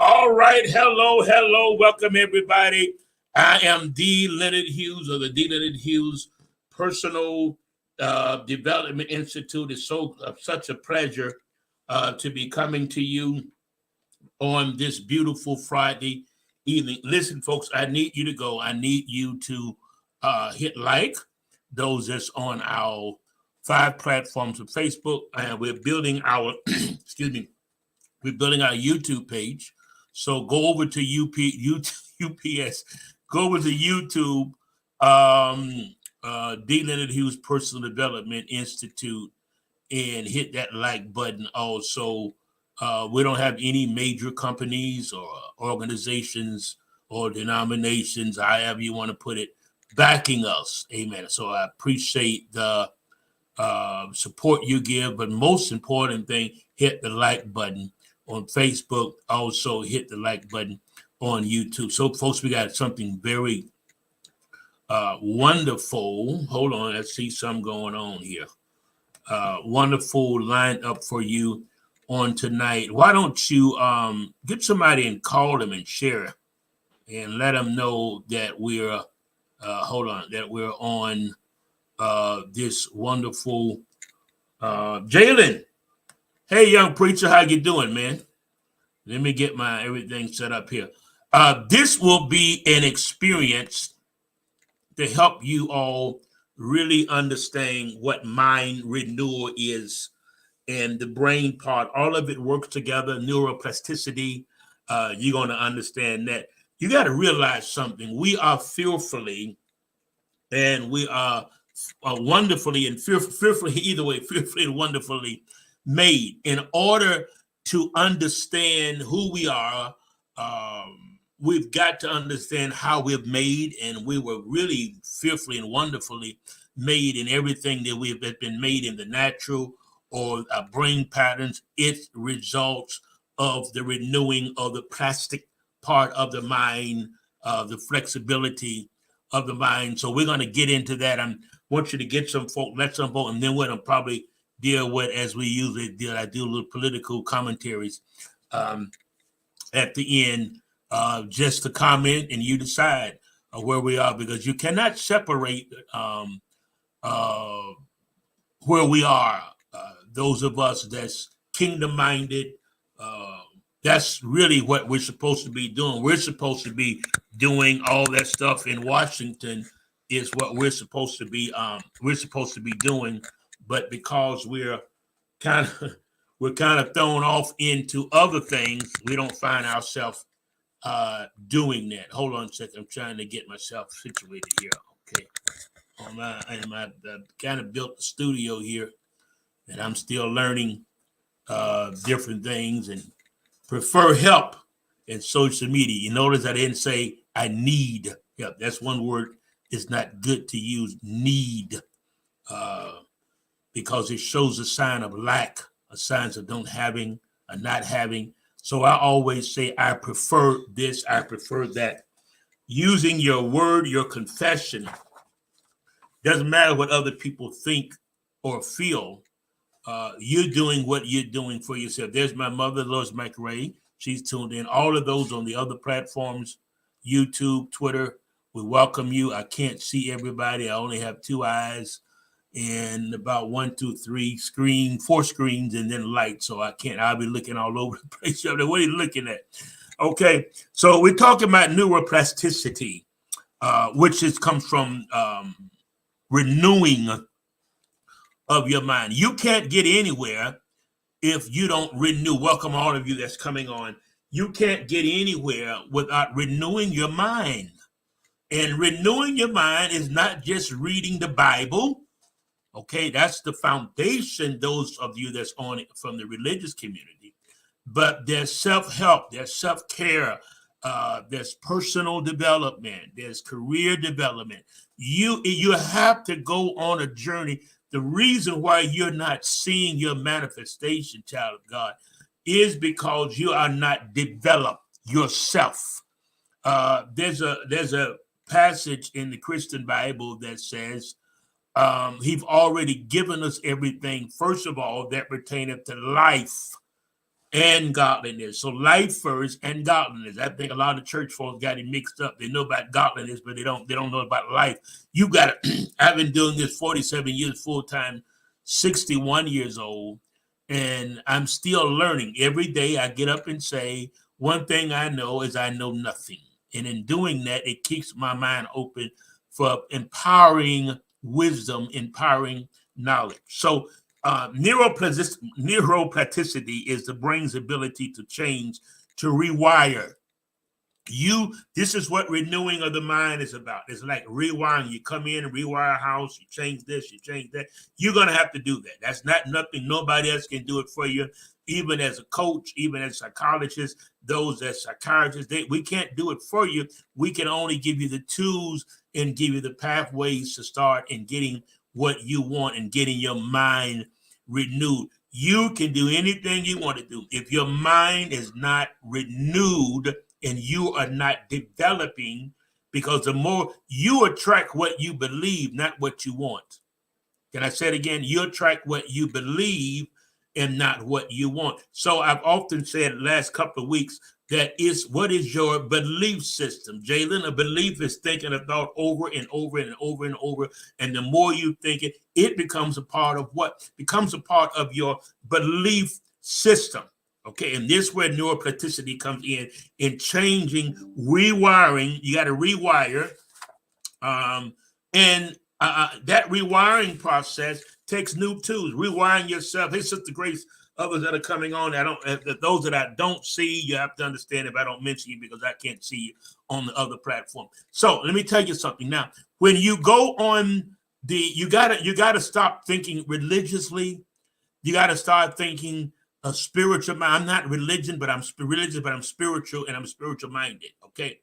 All right. Hello. Welcome, everybody. I am D. Leonard Hughes of the D. Leonard Hughes Personal Development Institute. It's such a pleasure to be coming to you on this beautiful Friday evening. Listen, folks, I need you to go. I need you to hit like those that's on our 5 platforms of Facebook. And we're building our, excuse me, we're building our YouTube page. So go over to UPS, go over to YouTube, D. Leonard Hughes Personal Development Institute, and hit that like button. Also, we don't have any major companies or organizations or denominations, however you want to put it, backing us. Amen. So I appreciate the support you give, but most important thing, hit the like button on Facebook. Also hit the like button on YouTube. So folks, we got something very wonderful. Hold on, let's see something going on here. Wonderful line up for you on tonight. Why don't you get somebody and call them and share and let them know that we're that we're on this wonderful Jalen. Hey, young preacher, how you doing, man? Let me get my everything set up here. This will be an experience to help you all really understand what mind renewal is and the brain part. All of it works together, neuroplasticity. You're going to understand that. You got to realize something. We are fearfully and we are wonderfully and fearfully, either way, fearfully and wonderfully made. In order to understand who we are, we've got to understand how we're made, and we were really fearfully and wonderfully made in everything that we've been made in the natural or brain patterns. It results of the renewing of the plastic part of the mind, the flexibility of the mind. So we're going to get into that. I want you to get some folk, let some folk, and then we're going to probably deal with, as we usually do, I do little political commentaries at the end, just to comment and you decide where we are, because you cannot separate where we are. Those of us that's kingdom minded, that's really what we're supposed to be doing. We're supposed to be doing all that stuff in Washington is what we're supposed to be doing. But because we're kind of we're kind of thrown off into other things. We don't find ourselves doing that. Hold on a second. I'm trying to get myself situated here. Okay. I kind of built the studio here, and I'm still learning different things and prefer help in social media. You notice I didn't say I need help. That's one word. It's not good to use need because it shows a sign of lack, a sign of don't having, a not having. So I always say I prefer this, I prefer that. Using your word, your confession, doesn't matter what other people think or feel. You're doing what you're doing for yourself. There's my mother, Lois McRae. She's tuned in. All of those on the other platforms, YouTube, Twitter. We welcome you. I can't see everybody. I only have 2 eyes and about 1, 2, 3 4 screens, and then light. So I can't. I'll be looking all over the place. What are you looking at? Okay. So we're talking about neuroplasticity, which comes from renewing of your mind. You can't get anywhere if you don't renew. Welcome all of you that's coming on. You can't get anywhere without renewing your mind. And renewing your mind is not just reading the Bible. Okay, that's the foundation, those of you that's on it from the religious community. But there's self-help, there's self-care, there's personal development, there's career development. You have to go on a journey. The reason why you're not seeing your manifestation, child of God, is because you are not developed yourself. There's a passage in the Christian Bible that says he's already given us everything, first of all, that pertaineth to life and godliness. So life first and godliness. I think a lot of church folks got it mixed up. They know about godliness, but they don't know about life. You got it. I've been doing this 47 years full time, 61 years old, and I'm still learning. Every day I get up and say, one thing I know is I know nothing. And in doing that, it keeps my mind open for empowering wisdom, empowering knowledge. So neuroplasticity is the brain's ability to change, to rewire. This is what renewing of the mind is about. It's like rewiring. You come in and rewire a house, you change this, you change that. You're going to have to do that. That's not nothing. Nobody else can do it for you. Even as a coach, even as a psychologist, those as psychiatrists, we can't do it for you. We can only give you the tools and give you the pathways to start and getting what you want and getting your mind renewed. You can do anything you want to do. If your mind is not renewed and you are not developing, because the more you attract what you believe, not what you want. Can I say it again? You attract what you believe and not what you want. So I've often said the last couple of weeks that what is your belief system? Jalen, a belief is thinking a thought over and over and over and over. And the more you think it, it becomes a part of what? Becomes a part of your belief system. Okay, and this is where neuroplasticity comes in changing, rewiring. You got to rewire. That rewiring process takes new tools. Rewiring yourself. Hey, Sister Grace, others that are coming on, those that I don't see, you have to understand if I don't mention you because I can't see you on the other platform. So let me tell you something now. When you go on you gotta stop thinking religiously. You gotta start thinking a spiritual mind. I'm not religion, but I'm religious, but I'm spiritual and I'm spiritual minded. Okay.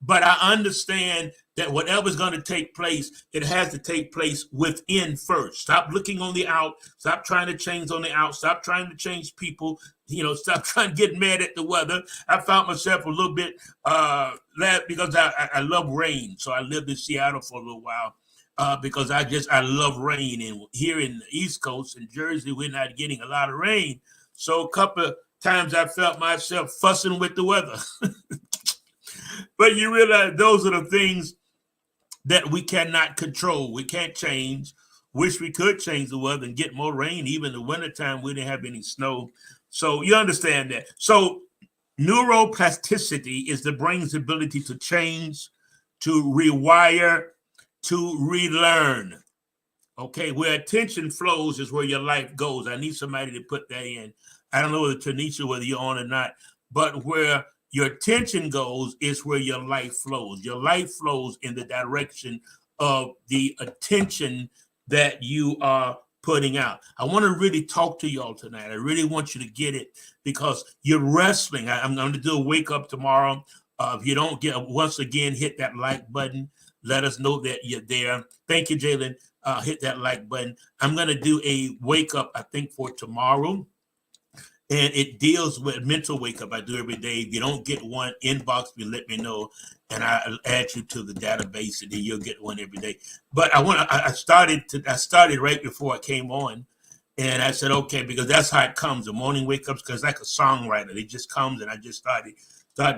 But I understand that whatever's going to take place, it has to take place within first. Stop looking on the out. Stop trying to change on the out. Stop trying to change people. Stop trying to get mad at the weather. I found myself a little bit because I love rain. So I lived in Seattle for a little while because I love rain. And here in the East Coast in Jersey, we're not getting a lot of rain. So a couple of times I felt myself fussing with the weather. But you realize those are the things that we cannot control. We can't change. Wish we could change the weather and get more rain. Even in the wintertime, we didn't have any snow. So you understand that. So neuroplasticity is the brain's ability to change, to rewire, to relearn. Okay, where attention flows is where your life goes. I need somebody to put that in. I don't know whether Tanisha, whether you're on or not, but where your attention goes is where your life flows. Your life flows in the direction of the attention that you are putting out. I want to really talk to y'all tonight. I really want you to get it because you're wrestling. I'm going to do a wake up tomorrow. If you don't get, once again, hit that like button. Let us know that you're there. Thank you, Jalen. Hit that like button. I'm going to do a wake up, I think, for tomorrow. And it deals with mental wake up. I do every day. If you don't get one, inbox me, let me know, and I'll add you to the database, and then you'll get one every day. But I started right before I came on, and I said, okay, because that's how it comes. The morning wake ups, because like a songwriter, it just comes, and I just start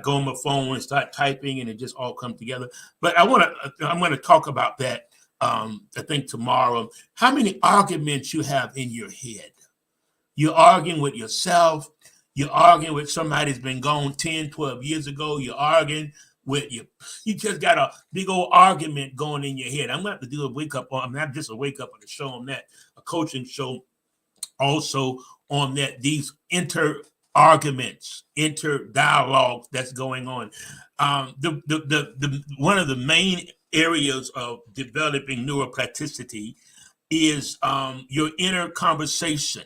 going on my phone and start typing, and it just all comes together. But I'm going to talk about that. I think tomorrow. How many arguments you have in your head? You're arguing with yourself. You're arguing with somebody that's been gone 10, 12 years ago. You're arguing with you just got a big old argument going in your head. I'm going to have to do a wake up on, not just a wake up on a show on that, a coaching show also on that, these inter-arguments, inter-dialogues that's going on. The one of the main areas of developing neuroplasticity is your inner conversation.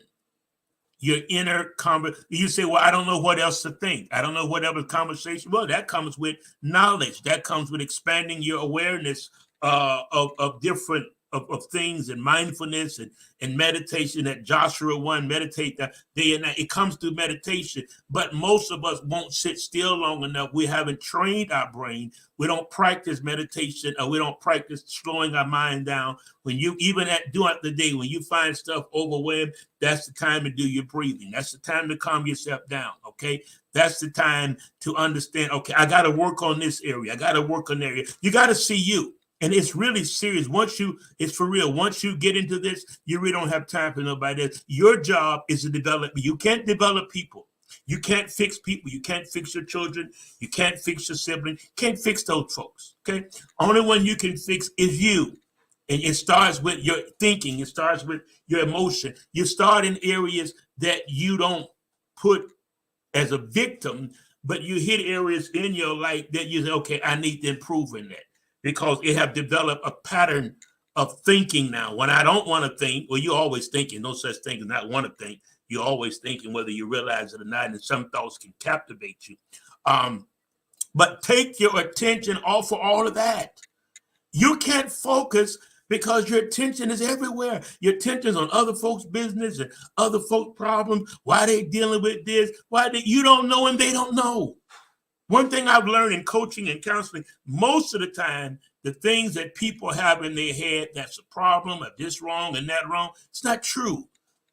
Your inner conversation. You say, well, I don't know what else to think. I don't know what other conversation. Well, that comes with knowledge. That comes with expanding your awareness of different of things, and mindfulness and meditation that Joshua 1, meditate that day and night. It comes through meditation, but most of us won't sit still long enough. We haven't trained our brain. We don't practice meditation, or we don't practice slowing our mind down. When you, even throughout the day, when you find stuff overwhelmed, that's the time to do your breathing. That's the time to calm yourself down, okay? That's the time to understand, okay, I got to work on this area. I got to work on that area. You got to see you. And it's really serious. It's for real. Once you get into this, you really don't have time for nobody else. Your job is to develop. You can't develop people. You can't fix people. You can't fix your children. You can't fix your siblings. You can't fix those folks. Okay. Only one you can fix is you. And it starts with your thinking. It starts with your emotion. You start in areas that you don't put as a victim, but you hit areas in your life that you say, okay, I need to improve in that. Because it have developed a pattern of thinking now. When I don't want to think, well, you're always thinking. No such thing as not want to think. You're always thinking, whether you realize it or not, and some thoughts can captivate you. But take your attention off of all of that. You can't focus because your attention is everywhere. Your attention is on other folks' business and other folks' problems. Why they dealing with this? You don't know and they don't know. One thing I've learned in coaching and counseling, most of the time, the things that people have in their head, that's a problem, or this wrong and that wrong, it's not true.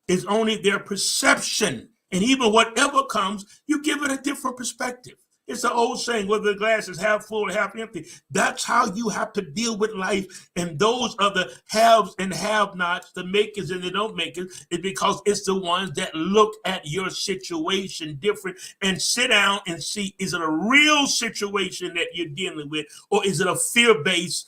It's only their perception. And even whatever comes, you give it a different perspective. It's an old saying, whether the glass is half full or half empty. That's how you have to deal with life. And those are the haves and have-nots, the makers and the don't make it, is because it's the ones that look at your situation different and sit down and see, is it a real situation that you're dealing with, or is it a fear-based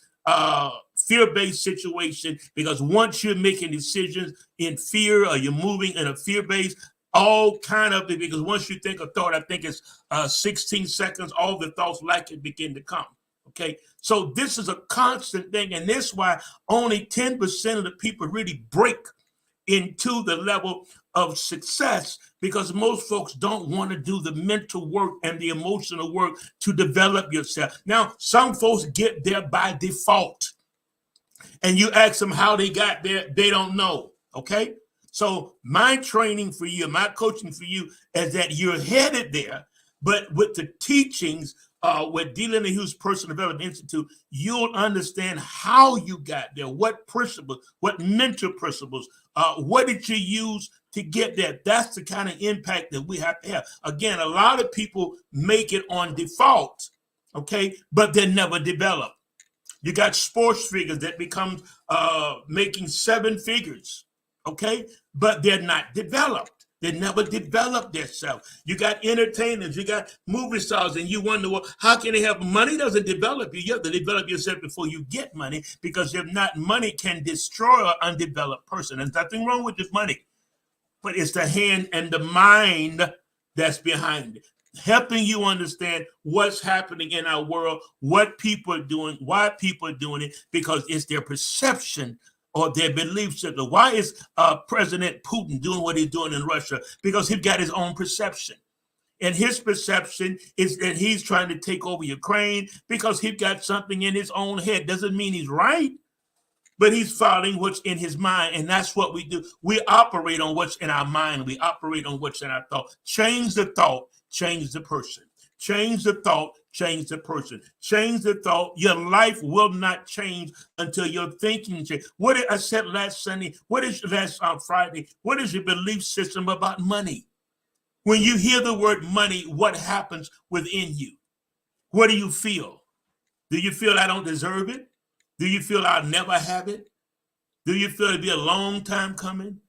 situation? Because once you're making decisions in fear, or you're moving in a fear-based, all kind of it, because once you think a thought, I think it's 16 seconds, all the thoughts like it begin to come. Okay, so this is a constant thing, and this is why only 10% of the people really break into the level of success, because most folks don't want to do the mental work and the emotional work to develop yourself. Now, some folks get there by default, and you ask them how they got there, they don't know. Okay. So my training for you, my coaching for you is that you're headed there, but with the teachings with Dealing and Hughes Personal Development Institute, you'll understand how you got there, what principles, what mental principles, what did you use to get there? That's the kind of impact that we have to have. Again, a lot of people make it on default, okay, but they never develop. You got sports figures that become making 7 figures. Okay, but they're not developed. They never developed themselves. You got entertainers, you got movie stars, and you wonder, well, how can they have money? Doesn't develop you. You have to develop yourself before you get money, because if not, money can destroy an undeveloped person. There's nothing wrong with this money. but it's the hand and the mind that's behind it, helping you understand what's happening in our world, what people are doing, why people are doing it, because it's their perception or their belief system. Why is President Putin doing what he's doing in Russia? Because he's got his own perception. And his perception is that he's trying to take over Ukraine because he's got something in his own head. Doesn't mean he's right, but he's following what's in his mind. And that's what we do. We operate on what's in our mind. We operate on what's in our thought. Change the thought, change the person. Change the thought, change the person. Change the thought. Your life will not change until your thinking changes. What did I said last Sunday? What is last Friday? What is your belief system about money? When you hear the word money, what happens within you? What do you feel? Do you feel I don't deserve it? Do you feel I'll never have it? Do you feel it'll be a long time coming?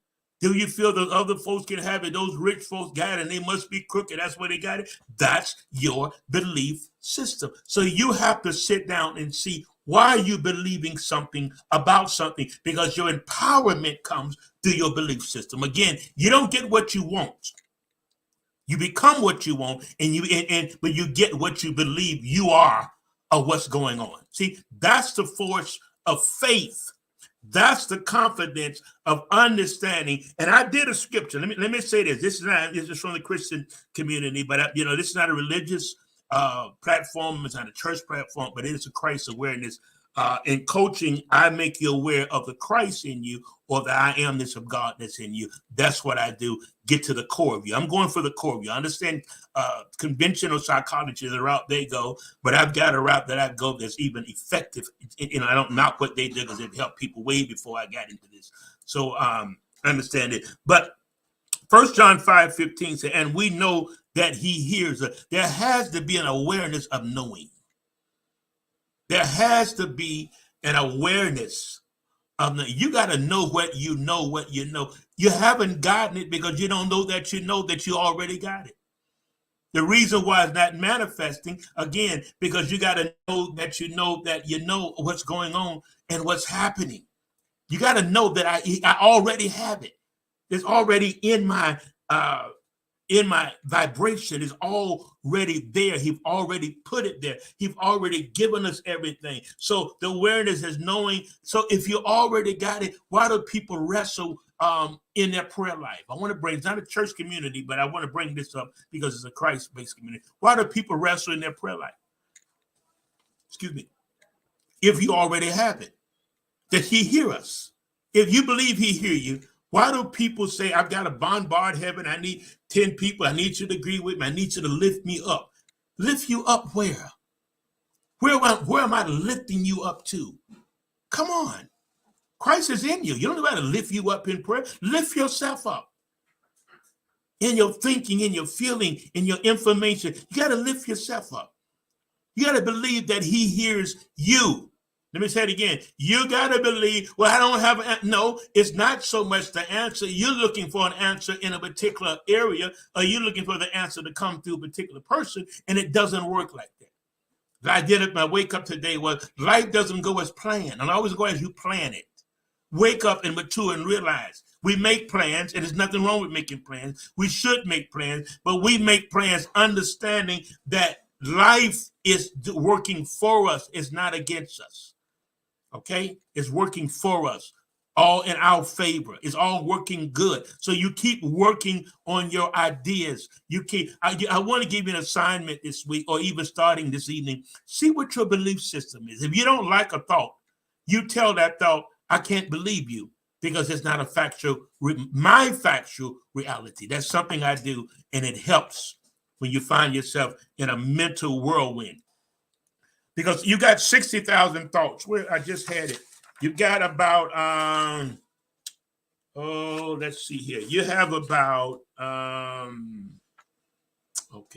Do you feel those other folks can have it? Those rich folks got it and they must be crooked. That's why they got it. That's your belief system. So you have to sit down and see, why are you believing something about something? Because your empowerment comes through your belief system. Again, you don't get what you want. You become what you want, but you get what you believe you are of what's going on. See, that's the force of faith. That's the confidence of understanding. And I did a scripture. Let me say this. This is from the Christian community, but this is not a religious platform. It's not a church platform, but it is a Christ awareness. In coaching, I make you aware of the Christ in you, or the I amness of God that's in you. That's what I do. Get to the core of you. I'm going for the core of you. I understand conventional psychology, the route they go, but I've got a route that I go that's even effective. I don't knock what they do because it helped people way before I got into this. So I understand it. But 1 John 5:15 says, and we know that he hears us. There has to be an awareness of knowing. There has to be an awareness of you got to know what you know, what you know. You haven't gotten it because you don't know that you already got it. The reason why it's not manifesting, again, because you got to know that you know what's going on and what's happening. You got to know that I already have it. It's already in my vibration, is already there. He's already put it there. He's already given us everything. So the awareness is knowing. So if you already got it, why do people wrestle in their prayer life? I want to bring, it's not a church community, but I want to bring this up because it's a Christ-based community. Why do people wrestle in their prayer life? Excuse me. If you already have it, that he hear us. If you believe he hear you, why do people say, I've got to bombard heaven? I need 10 people. I need you to agree with me. I need you to lift me up. Lift you up where? Where am I lifting you up to? Come on. Christ is in you. You don't know how to lift you up in prayer. Lift yourself up. In your thinking, in your feeling, in your information. You got to lift yourself up. You got to believe that he hears you. Let me say it again. You got to believe, well, I don't have no, it's not so much the answer. You're looking for an answer in a particular area, or you're looking for the answer to come through a particular person, and it doesn't work like that. I did it, my wake up today was, life doesn't go as planned, and always go as you plan it. Wake up and mature and realize we make plans, and there's nothing wrong with making plans. We should make plans, but we make plans understanding that life is working for us, it's not against us. Okay, it's working for us, all in our favor. It's all working good. So you keep working on your ideas. I want to give you an assignment this week, or even starting this evening. See what your belief system is. If you don't like a thought, you tell that thought, I can't believe you, because it's not my factual reality. That's something I do, and it helps when you find yourself in a mental whirlwind. Because you got 60,000 thoughts. Where I just had it. You got about let's see here. You have about okay,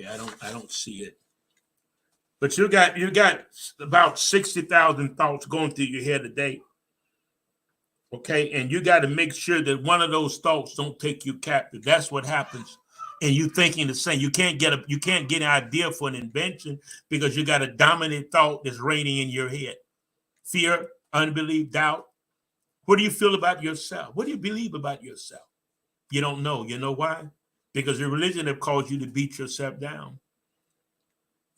I don't see it. But you got about 60,000 thoughts going through your head a day. Okay, and you got to make sure that one of those thoughts don't take you captive. That's what happens. And you thinking the same. You can't get an idea for an invention because you got a dominant thought that's reigning in your head. Fear, unbelief, doubt. What do you feel about yourself? What do you believe about yourself? You don't know. You know why? Because your religion have caused you to beat yourself down.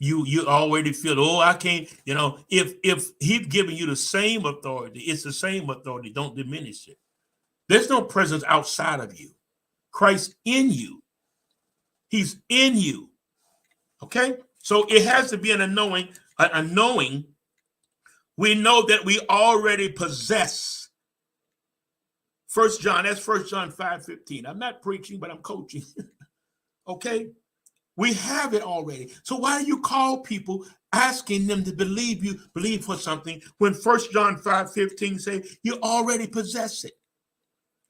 You already feel, oh, I can't, if he's giving you the same authority, it's the same authority. Don't diminish it. There's no presence outside of you. Christ in you. He's in you. Okay? So it has to be a knowing. We know that we already possess. That's 1 John 5:15. I'm not preaching, but I'm coaching. Okay? We have it already. So why do you call people asking them to believe for something when 1 John 5:15 say you already possess it?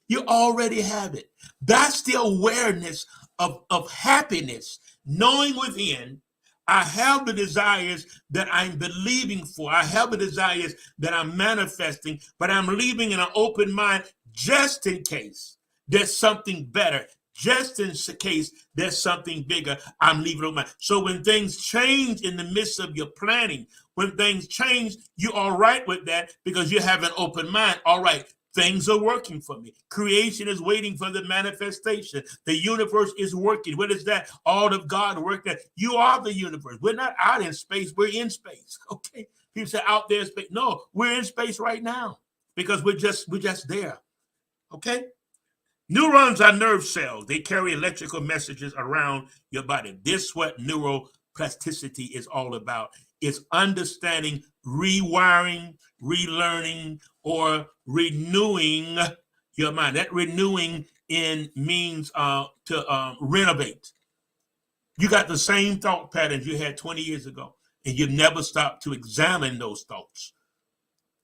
You already have it. That's the awareness of happiness, knowing within, I have the desires that I'm believing for. I have the desires that I'm manifesting, but I'm leaving in an open mind just in case there's something better. Just in case there's something bigger, I'm leaving it open. So when things change in the midst of your planning, when things change, you're all right with that because you have an open mind. All right. Things are working for me. Creation is waiting for the manifestation. The universe is working. What is that? All of God working. You are the universe. We're not out in space. We're in space. Okay. People say out there in space. No, we're in space right now because we're just there. Okay. Neurons are nerve cells. They carry electrical messages around your body. This is what neuroplasticity is all about. It's understanding, rewiring, relearning, or renewing your mind. That renewing means to renovate. You got the same thought patterns you had 20 years ago, and you've never stopped to examine those thoughts.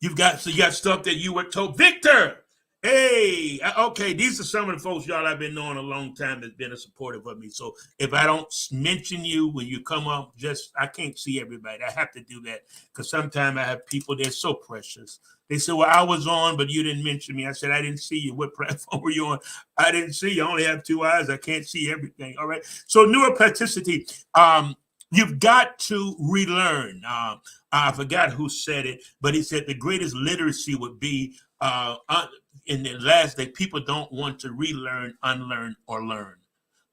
You got stuff that you were told, Victor. Hey, okay, these are some of the folks, y'all, I've been knowing a long time that's been supportive of me. So if I don't mention you when you come up, I can't see everybody. I have to do that because sometimes I have people, they're so precious. They say, well, I was on, but you didn't mention me. I said, I didn't see you. What platform were you on? I didn't see you. I only have 2 eyes. I can't see everything. All right. So neuroplasticity, you've got to relearn. I forgot who said it, but he said the greatest literacy would be in the last day, people don't want to relearn, unlearn, or learn.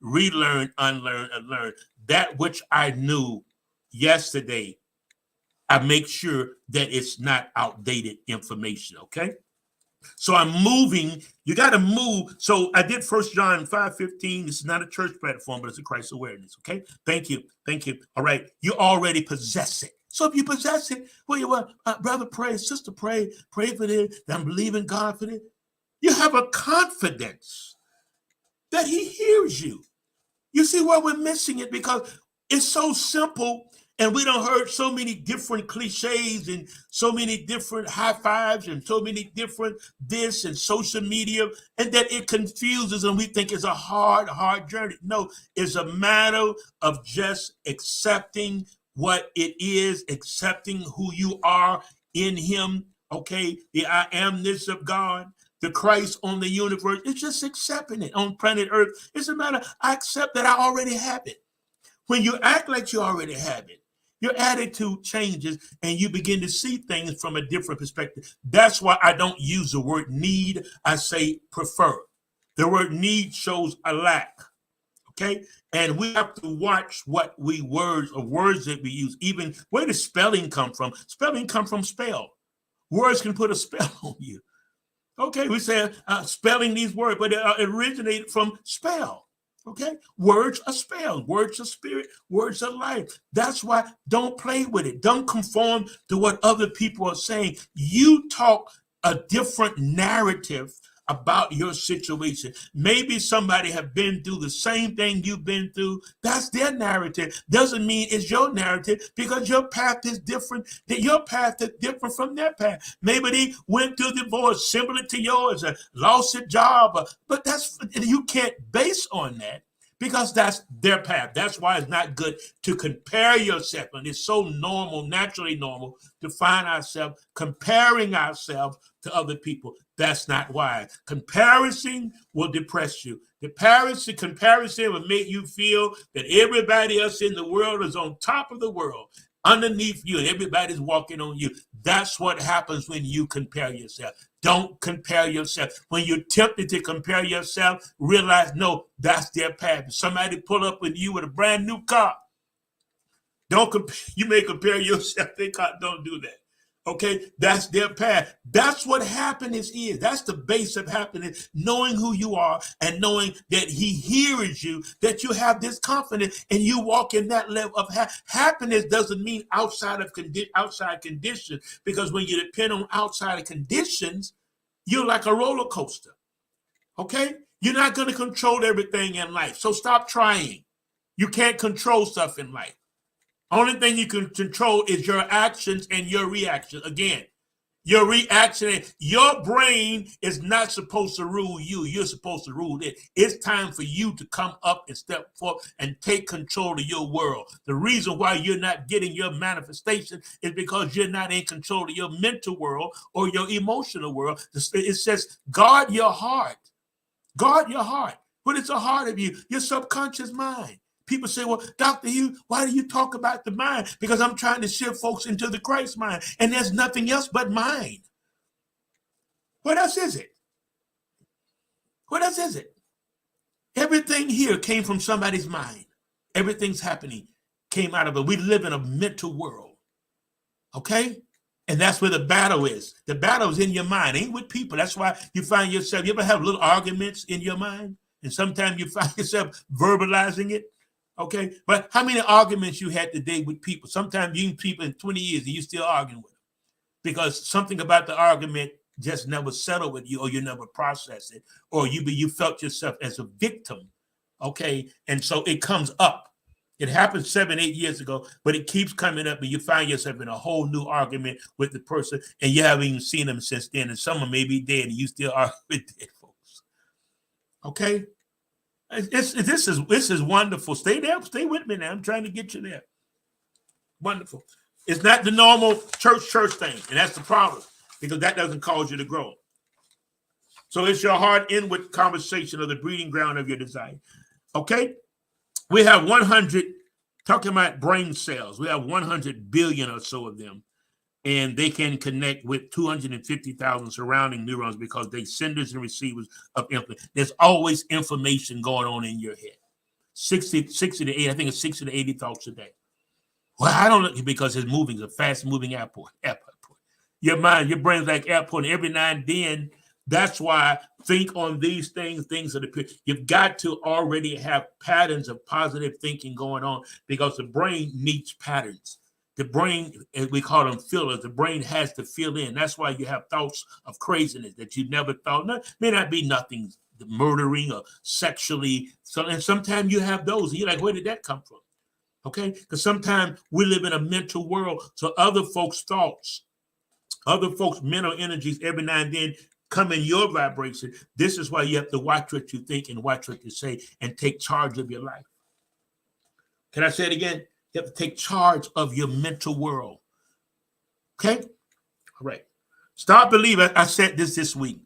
Relearn, unlearn, and learn. That which I knew yesterday, I make sure that it's not outdated information, okay? So I'm moving. You got to move. So I did 1 John 5:15. This is not a church platform, but it's a Christ awareness, okay? Thank you. All right. You already possess it. So if you possess it, well, you want brother pray, sister pray for this. I'm believing God for this. You have a confidence that he hears you. You see why we're missing it? Because it's so simple, and we don't heard so many different cliches and so many different high fives and so many different this and social media, and that it confuses and we think it's a hard journey. No, it's a matter of just accepting what it is, accepting who you are in him, okay? The I amness of God. The Christ on the universe, it's just accepting it on planet Earth. It's a matter, I accept that I already have it. When you act like you already have it, your attitude changes and you begin to see things from a different perspective. That's why I don't use the word need. I say prefer. The word need shows a lack. Okay. And we have to watch what words that we use. Even where does spelling come from? Spelling come from spell. Words can put a spell on you. Okay, we say spelling these words, but it originated from spell. Okay, words are spells, words are spirit, words are life. That's why don't play with it. Don't conform to what other people are saying. You talk a different narrative about your situation. Maybe somebody have been through the same thing you've been through. That's their narrative. Doesn't mean it's your narrative because your path is different. Your path is different from their path. Maybe they went through divorce similar to yours, lost a job, but you can't base on that because that's their path. That's why it's not good to compare yourself. And it's so normal, naturally normal, to find ourselves comparing ourselves to other people. That's not why. Comparison will depress you. Comparison will make you feel that everybody else in the world is on top of the world, underneath you, and everybody's walking on you. That's what happens when you compare yourself. Don't compare yourself. When you're tempted to compare yourself, realize, no, that's their path. If somebody pull up with you with a brand new car, you may compare yourself. Don't do that. Okay, that's their path. That's what happiness is. That's the base of happiness, knowing who you are and knowing that he hears you, that you have this confidence and you walk in that level of happiness. Doesn't mean outside conditions, because when you depend on outside of conditions, you're like a roller coaster. Okay, you're not going to control everything in life, so stop trying. You can't control stuff in life. Only thing you can control is your actions and your reaction. Again, your reaction, your brain is not supposed to rule you. You're supposed to rule it. It's time for you to come up and step forth and take control of your world. The reason why you're not getting your manifestation is because you're not in control of your mental world or your emotional world. It says, guard your heart. Guard your heart. What is a heart of you? Your subconscious mind. People say, well, Dr. Hugh, why do you talk about the mind? Because I'm trying to shift folks into the Christ mind. And there's nothing else but mind. What else is it? What else is it? Everything here came from somebody's mind. Everything's happening came out of it. We live in a mental world. Okay? And that's where the battle is. The battle is in your mind. It ain't with people. That's why you find yourself, you ever have little arguments in your mind? And sometimes you find yourself verbalizing it. Okay, but how many arguments you had today with people? Sometimes you people in 20 years and you still arguing with them because something about the argument just never settled with you, or you never processed it, or you felt yourself as a victim. Okay, and so it comes up. It happened 7-8 years ago, but it keeps coming up, and you find yourself in a whole new argument with the person, and you haven't even seen them since then, and someone may be dead, and you still argue with dead folks. Okay. This is wonderful. Stay there. Stay with me now. I'm trying to get you there. Wonderful. It's not the normal church thing, and that's the problem, because that doesn't cause you to grow. So it's your heart inward conversation of the breeding ground of your desire. Okay? We have 100, talking about brain cells, we have 100 billion or so of them. And they can connect with 250,000 surrounding neurons because they're senders and receivers of information. There's always information going on in your head. 60 to 80, I think it's 60 to 80 thoughts a day. Well, I don't know, because it's moving, it's a fast-moving airport. Your mind, your brain's like airport, and every now and then, that's why think on these things that appear. You've got to already have patterns of positive thinking going on, because the brain needs patterns. The brain, we call them fillers, the brain has to fill in. That's why you have thoughts of craziness that you never thought. No, may not be nothing murdering or sexually. So, and sometimes you have those, and you're like, where did that come from? Okay? Because sometimes we live in a mental world, so other folks' thoughts, other folks' mental energies every now and then come in your vibration. This is why you have to watch what you think and watch what you say and take charge of your life. Can I say it again? You have to take charge of your mental world. Okay? All right. Stop believing. I said this week.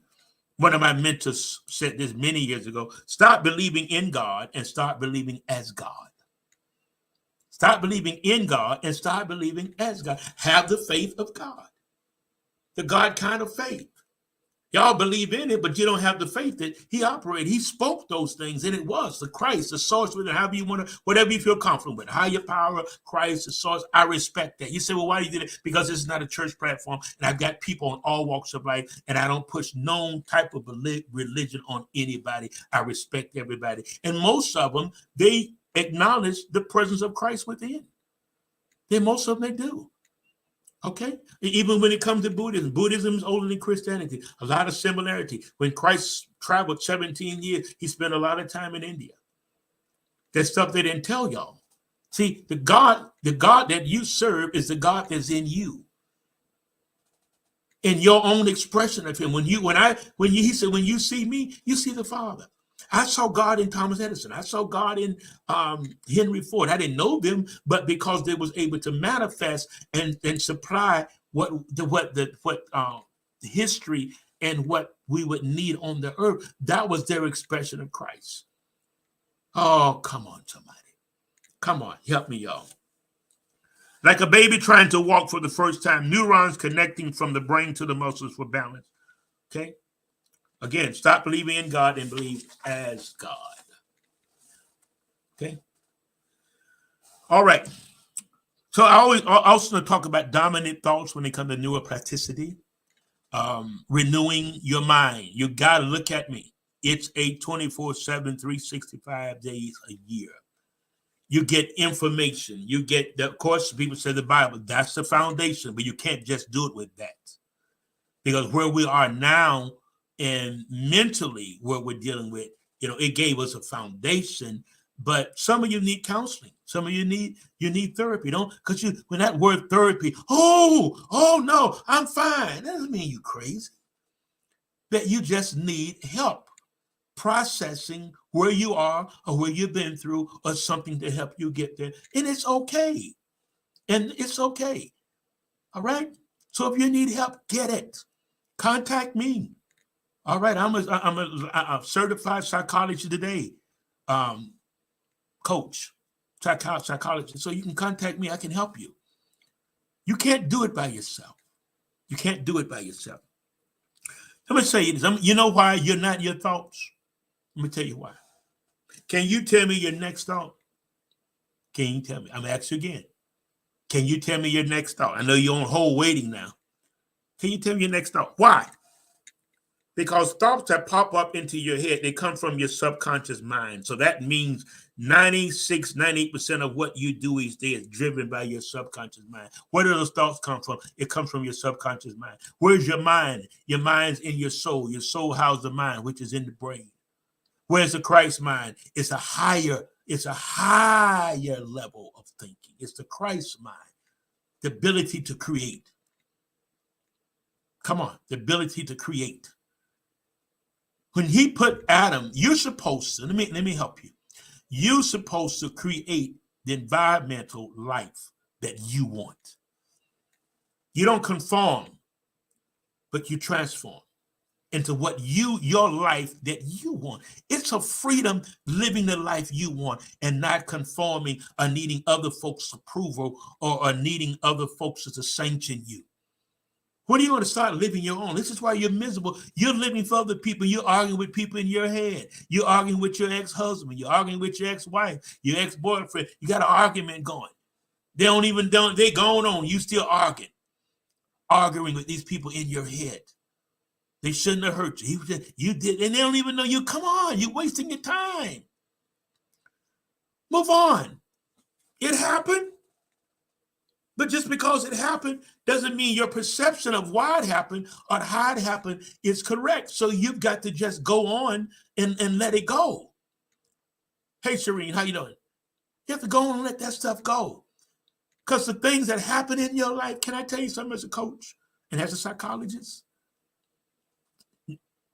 One of my mentors said this many years ago. Stop believing in God and start believing as God. Stop believing in God and start believing as God. Have the faith of God. The God kind of faith. Y'all believe in it, but you don't have the faith that he operated. He spoke those things, and it was the Christ, the source, however you want to, whatever you feel comfortable with. Higher power, Christ, the source. I respect that. You say, well, why do you do that? Because this is not a church platform, and I've got people on all walks of life, and I don't push no type of religion on anybody. I respect everybody. And most of them, they acknowledge the presence of Christ within. Most of them, they do. Okay, even when it comes to Buddhism is older than Christianity. A lot of similarity. When Christ traveled 17 years, he spent a lot of time in India. That's stuff they didn't tell y'all. See, the God that you serve is the God that's in you. In your own expression of him. He said, when you see me, you see the Father. I saw God in Thomas Edison. I saw God in Henry Ford. I didn't know them, but because they was able to manifest and supply what history and what we would need on the earth, that was their expression of Christ. Oh, come on, somebody. Come on, help me, y'all. Like a baby trying to walk for the first time, neurons connecting from the brain to the muscles for balance. Okay. Again, stop believing in God and believe as God. Okay. All right. So I also talk about dominant thoughts when it comes to neuroplasticity. Renewing your mind. You got to look at me. It's a 24/7, 365 days a year. You get information. You get, of course, people say the Bible, that's the foundation, but you can't just do it with that. Because where we are now and mentally where we're dealing with, it gave us a foundation, but some of you need counseling. Some of you need therapy. Don't, because when that word therapy, oh no, I'm fine. That doesn't mean you crazy. That you just need help processing where you are or where you've been through or something to help you get there. And it's okay. And it's okay. All right. So if you need help, get it. Contact me. All right. I'm a certified psychologist today, coach, psychologist. So you can contact me. I can help you. You can't do it by yourself. You can't do it by yourself. Let me say this. You know why you're not your thoughts? Let me tell you why. Can you tell me your next thought? Can you tell me? I'm going to ask you again. Can you tell me your next thought? I know you're on hold waiting now. Can you tell me your next thought? Why? Because thoughts that pop up into your head, they come from your subconscious mind. So that means 96, 98% of what you do each day is driven by your subconscious mind. Where do those thoughts come from? It comes from your subconscious mind. Where's your mind? Your mind's in your soul. Your soul houses the mind, which is in the brain. Where's the Christ mind? It's a higher level of thinking. It's the Christ mind, the ability to create. Come on, the ability to create. When he put Adam, you're supposed to, let me help you. You're supposed to create the environmental life that you want. You don't conform, but you transform into what your life that you want. It's a freedom living the life you want and not conforming or needing other folks' approval or needing other folks to sanction you. When are you going to start living your own? This is why you're miserable. You're living for other people. You're arguing with people in your head. You're arguing with your ex-husband. You're arguing with your ex-wife, your ex-boyfriend. You got an argument going. They going on. You still arguing with these people in your head. They shouldn't have hurt you. You did, and they don't even know you. Come on, you're wasting your time. Move on. It happened. But just because it happened doesn't mean your perception of why it happened or how it happened is correct. So you've got to just go on and let it go. Hey, Shireen, how you doing? You have to go on and let that stuff go. Because the things that happen in your life, can I tell you something as a coach and as a psychologist?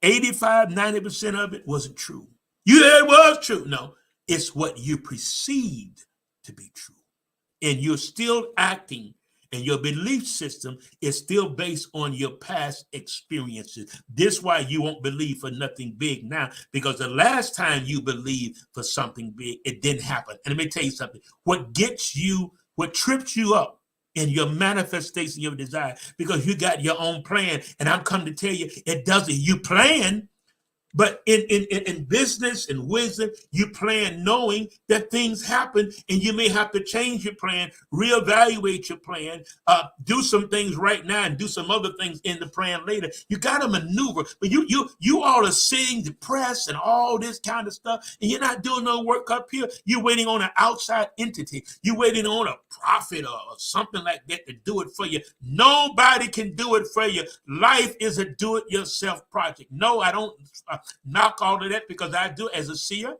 85, 90% of it wasn't true. It was true. No, it's what you perceived to be true. And you're still acting, and your belief system is still based on your past experiences. This is why you won't believe for nothing big now, because the last time you believed for something big, it didn't happen. And let me tell you something. What trips you up in your manifestation of your desire, because you got your own plan, and I'm coming to tell you, it doesn't. You plan. But in business and wisdom, you plan knowing that things happen and you may have to change your plan, reevaluate your plan, do some things right now and do some other things in the plan later. You got to maneuver, but you all are sitting depressed and all this kind of stuff, and you're not doing no work up here. You're waiting on an outside entity. You're waiting on a prophet or something like that to do it for you. Nobody can do it for you. Life is a do-it-yourself project. No, I don't knock all of that because I do as a seer.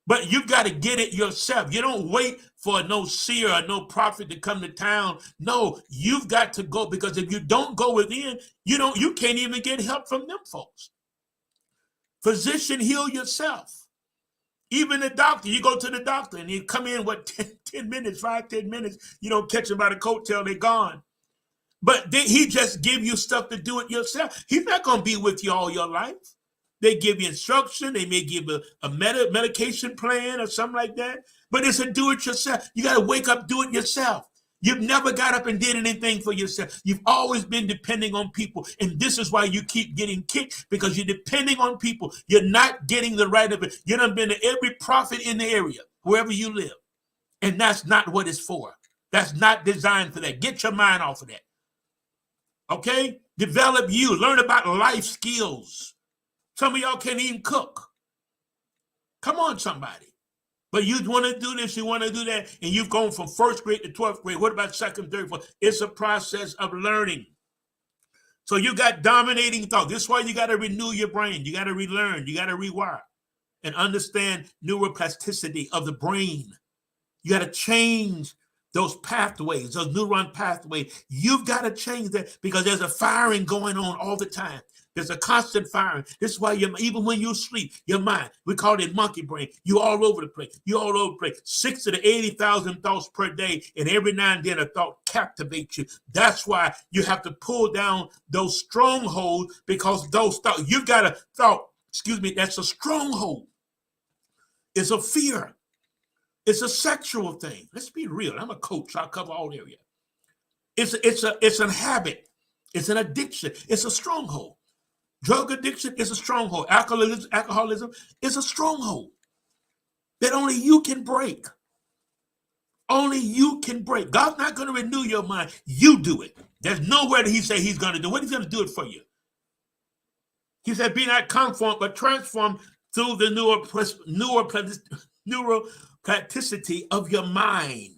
But you've got to get it yourself. You don't wait for no seer or no prophet to come to town. No, you've got to go, because if you don't go within, you can't even get help from them folks. Physician, heal yourself. Even the doctor, you go to the doctor and you come in, 10 minutes, 5-10 minutes, you don't catch them by the coattail, they're gone. But he just give you stuff to do it yourself. He's not going to be with you all your life. They give you instruction. They may give a medication plan or something like that. But it's a do-it-yourself. You got to wake up, do it yourself. You've never got up and did anything for yourself. You've always been depending on people. And this is why you keep getting kicked, because you're depending on people. You're not getting the right of it. You done been to every prophet in the area, wherever you live. And that's not what it's for. That's not designed for that. Get your mind off of that. Okay? Develop you. Learn about life skills. Some of y'all can't even cook. Come on, somebody. But you want to do this, you want to do that, and you've gone from first grade to 12th grade. What about second, third, fourth? It's a process of learning. So you got dominating thought. This is why you got to renew your brain. You got to relearn. You got to rewire and understand neuroplasticity of the brain. You got to change those pathways, those neuron pathways. You've got to change that, because there's a firing going on all the time. There's a constant firing. This is why even when you sleep, your mind, we call it monkey brain. You're all over the place. You're all over the place. 60 to 80,000 thoughts per day, and every now and then a thought captivates you. That's why you have to pull down those strongholds, because those thoughts, you've got a thought, that's a stronghold. It's a fear. It's a sexual thing. Let's be real. I'm a coach, so I cover all areas. It's a habit. It's an addiction. It's a stronghold. Drug addiction is a stronghold. Alcoholism is a stronghold that only you can break. Only you can break. God's not going to renew your mind. You do it. There's nowhere that he say he's going to do. What he's going to do it for you? He said, be not conformed, but transformed through the neuroplasticity of your mind.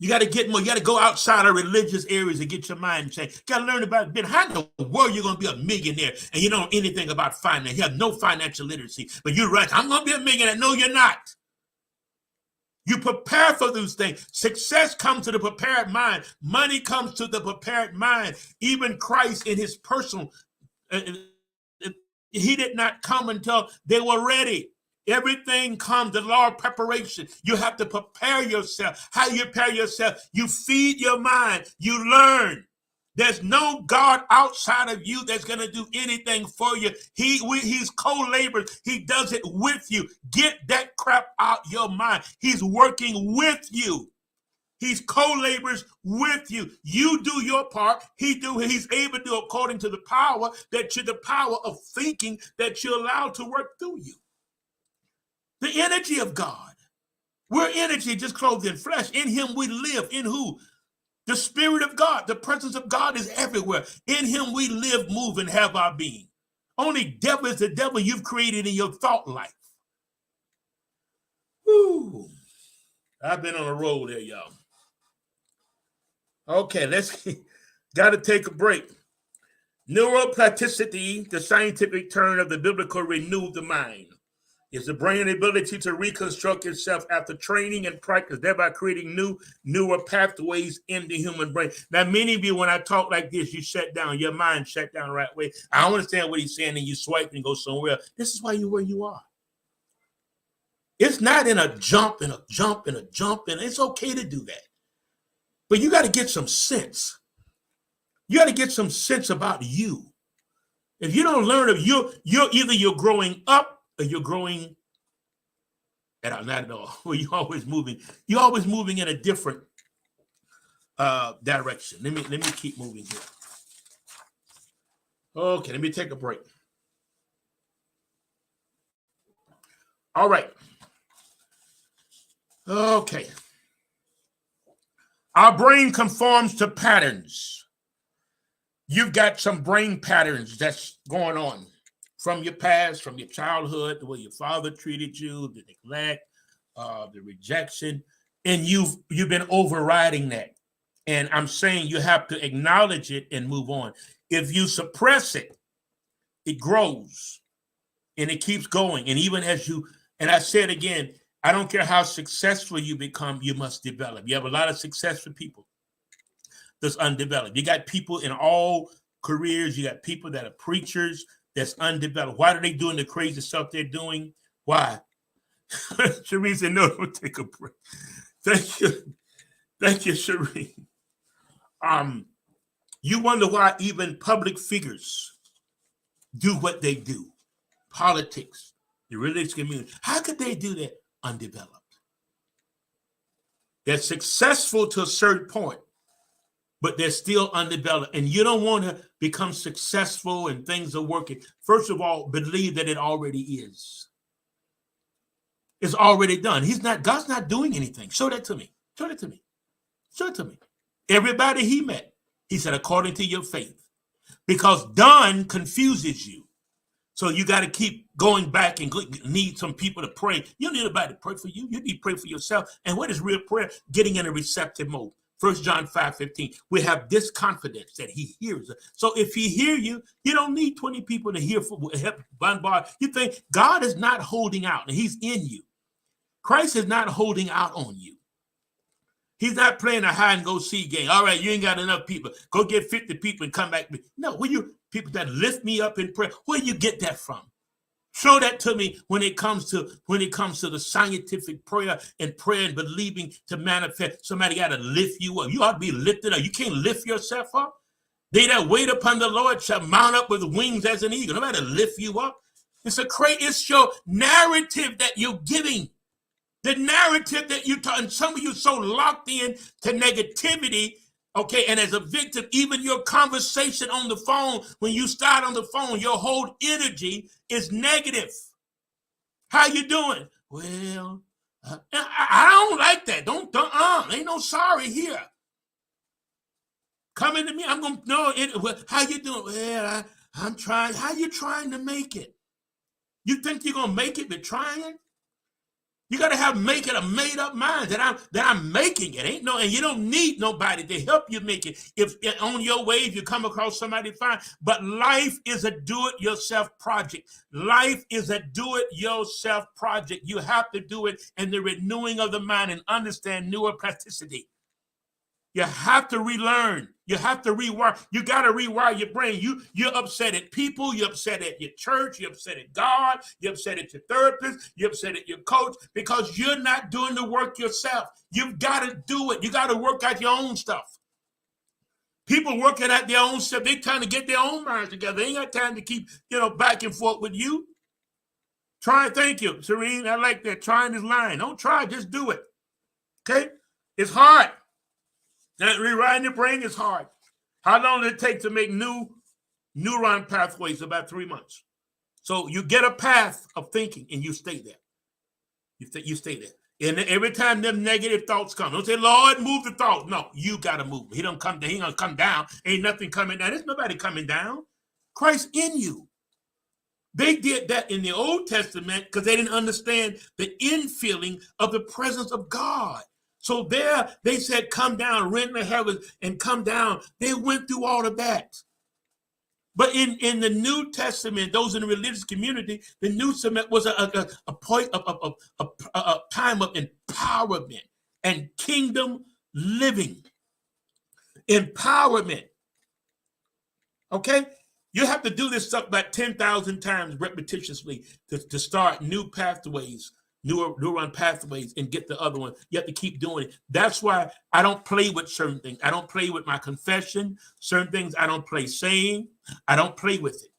You got to get more. You got to go outside of religious areas and get your mind changed. You got to learn about business. How in the world you're going to be a millionaire and you don't know anything about finance? You have no financial literacy, but you're right. I'm going to be a millionaire. No, you're not. You prepare for those things. Success comes to the prepared mind. Money comes to the prepared mind. Even Christ in his personal, he did not come until they were ready. Everything comes, the law of preparation. You have to prepare yourself. How you prepare yourself? You feed your mind. You learn. There's no God outside of you that's going to do anything for you. He's co-laborers. He does it with you. Get that crap out your mind. He's working with you. He's co-laborers with you. You do your part. He's able to do according to the power the power of thinking that you allow to work through you. The energy of God. We're energy just clothed in flesh. In him we live. In who? The Spirit of God. The presence of God is everywhere. In him we live, move, and have our being. Only devil is the devil you've created in your thought life. Woo. I've been on a roll there, y'all. Okay, got to take a break. Neuroplasticity, the scientific term of the biblical renew the mind, is the brain's ability to reconstruct itself after training and practice, thereby creating newer pathways in the human brain. Now, many of you, when I talk like this, you shut down. Your mind shut down right away. I don't understand what he's saying, and you swipe and go somewhere. This is why you're where you are. It's not in a jump and a jump and a jump, and it's okay to do that. But you got to get some sense. You got to get some sense about you. If you don't learn of you're growing up or you're growing not at all. Well, you're always moving. You're always moving in a different direction. Let me keep moving here. Okay, let me take a break. All right. Okay. Our brain conforms to patterns. You've got some brain patterns that's going on from your past, from your childhood, the way your father treated you, the neglect, the rejection, and you've been overriding that. And I'm saying you have to acknowledge it and move on. If you suppress it, it grows and it keeps going. And even as and I said again, I don't care how successful you become, you must develop. You have a lot of successful people that's undeveloped. You got people in all careers. You got people that are preachers that's undeveloped. Why are they doing the crazy stuff they're doing? Why? Shereen said, no, don't take a break. Thank you. Thank you, Shereen. You wonder why even public figures do what they do. Politics, the religious community. How could they do that? Undeveloped. They're successful to a certain point, but they're still undeveloped. And you don't want to become successful and things are working. First of all, believe that it already is. It's already done. God's not doing anything. Show that to me. Show that to me. Show it to me. Everybody he met, he said, according to your faith. Because done confuses you. So you got to keep going back and need some people to pray. You don't need anybody to pray for you. You need to pray for yourself. And what is real prayer? Getting in a receptive mode. 1 John 5:15. We have this confidence that he hears us. So if he hears you, you don't need 20 people to hear for help bombard. You think God is not holding out and he's in you. Christ is not holding out on you. He's not playing a hide and go seek game. All right, you ain't got enough people. Go get 50 people and come back. No, people that lift me up in prayer, where you get that from? Show that to me when it comes to the scientific prayer and believing to manifest. Somebody got to lift you up. You ought to be lifted up. You can't lift yourself up. They that wait upon the Lord shall mount up with wings as an eagle. Nobody lift you up. It's your narrative that you're giving. The narrative that you talk, and some of you so locked in to negativity, okay, and as a victim, even your conversation on the phone, when you start on the phone, your whole energy is negative. How you doing? Well, I don't like that. Ain't no sorry here. Coming to me, I'm going to know it. How you doing? Well, I'm trying. How you trying to make it? You think you're going to make it by trying? You got to make it a made up mind that I'm making it. And you don't need nobody to help you make it. If on your way, if you come across somebody, fine. But life is a do-it-yourself project. Life is a do-it-yourself project. You have to do it in the renewing of the mind and understand neuroplasticity. You have to relearn. You have to rewire. You got to rewire your brain. You're upset at people. You're upset at your church. You're upset at God. You're upset at your therapist. You're upset at your coach because you're not doing the work yourself. You've got to do it. You got to work out your own stuff. People working out their own stuff. They're trying to get their own minds together. They ain't got time to keep, back and forth with you. Thank you, Serene. I like that. Trying is lying. Don't try. Just do it. Okay? It's hard. That rewriting your brain is hard. How long does it take to make new neuron pathways? About 3 months. So you get a path of thinking and you stay there. You stay there. And every time them negative thoughts come, don't say, Lord, move the thought. No, you got to move. He don't come down. He don't come down. Ain't nothing coming down. There's nobody coming down. Christ in you. They did that in the Old Testament because they didn't understand the infilling of the presence of God. So there, they said, come down, rend the heavens, and come down. They went through all of that. But in the New Testament, those in the religious community, the New Testament was a point of a time of empowerment and kingdom living. Empowerment. Okay? You have to do this stuff about 10,000 times repetitiously to start new pathways. Neuron pathways and get the other one. You have to keep doing it. That's why I don't play with certain things. I don't play with my confession. Certain things I don't play saying. I don't play with it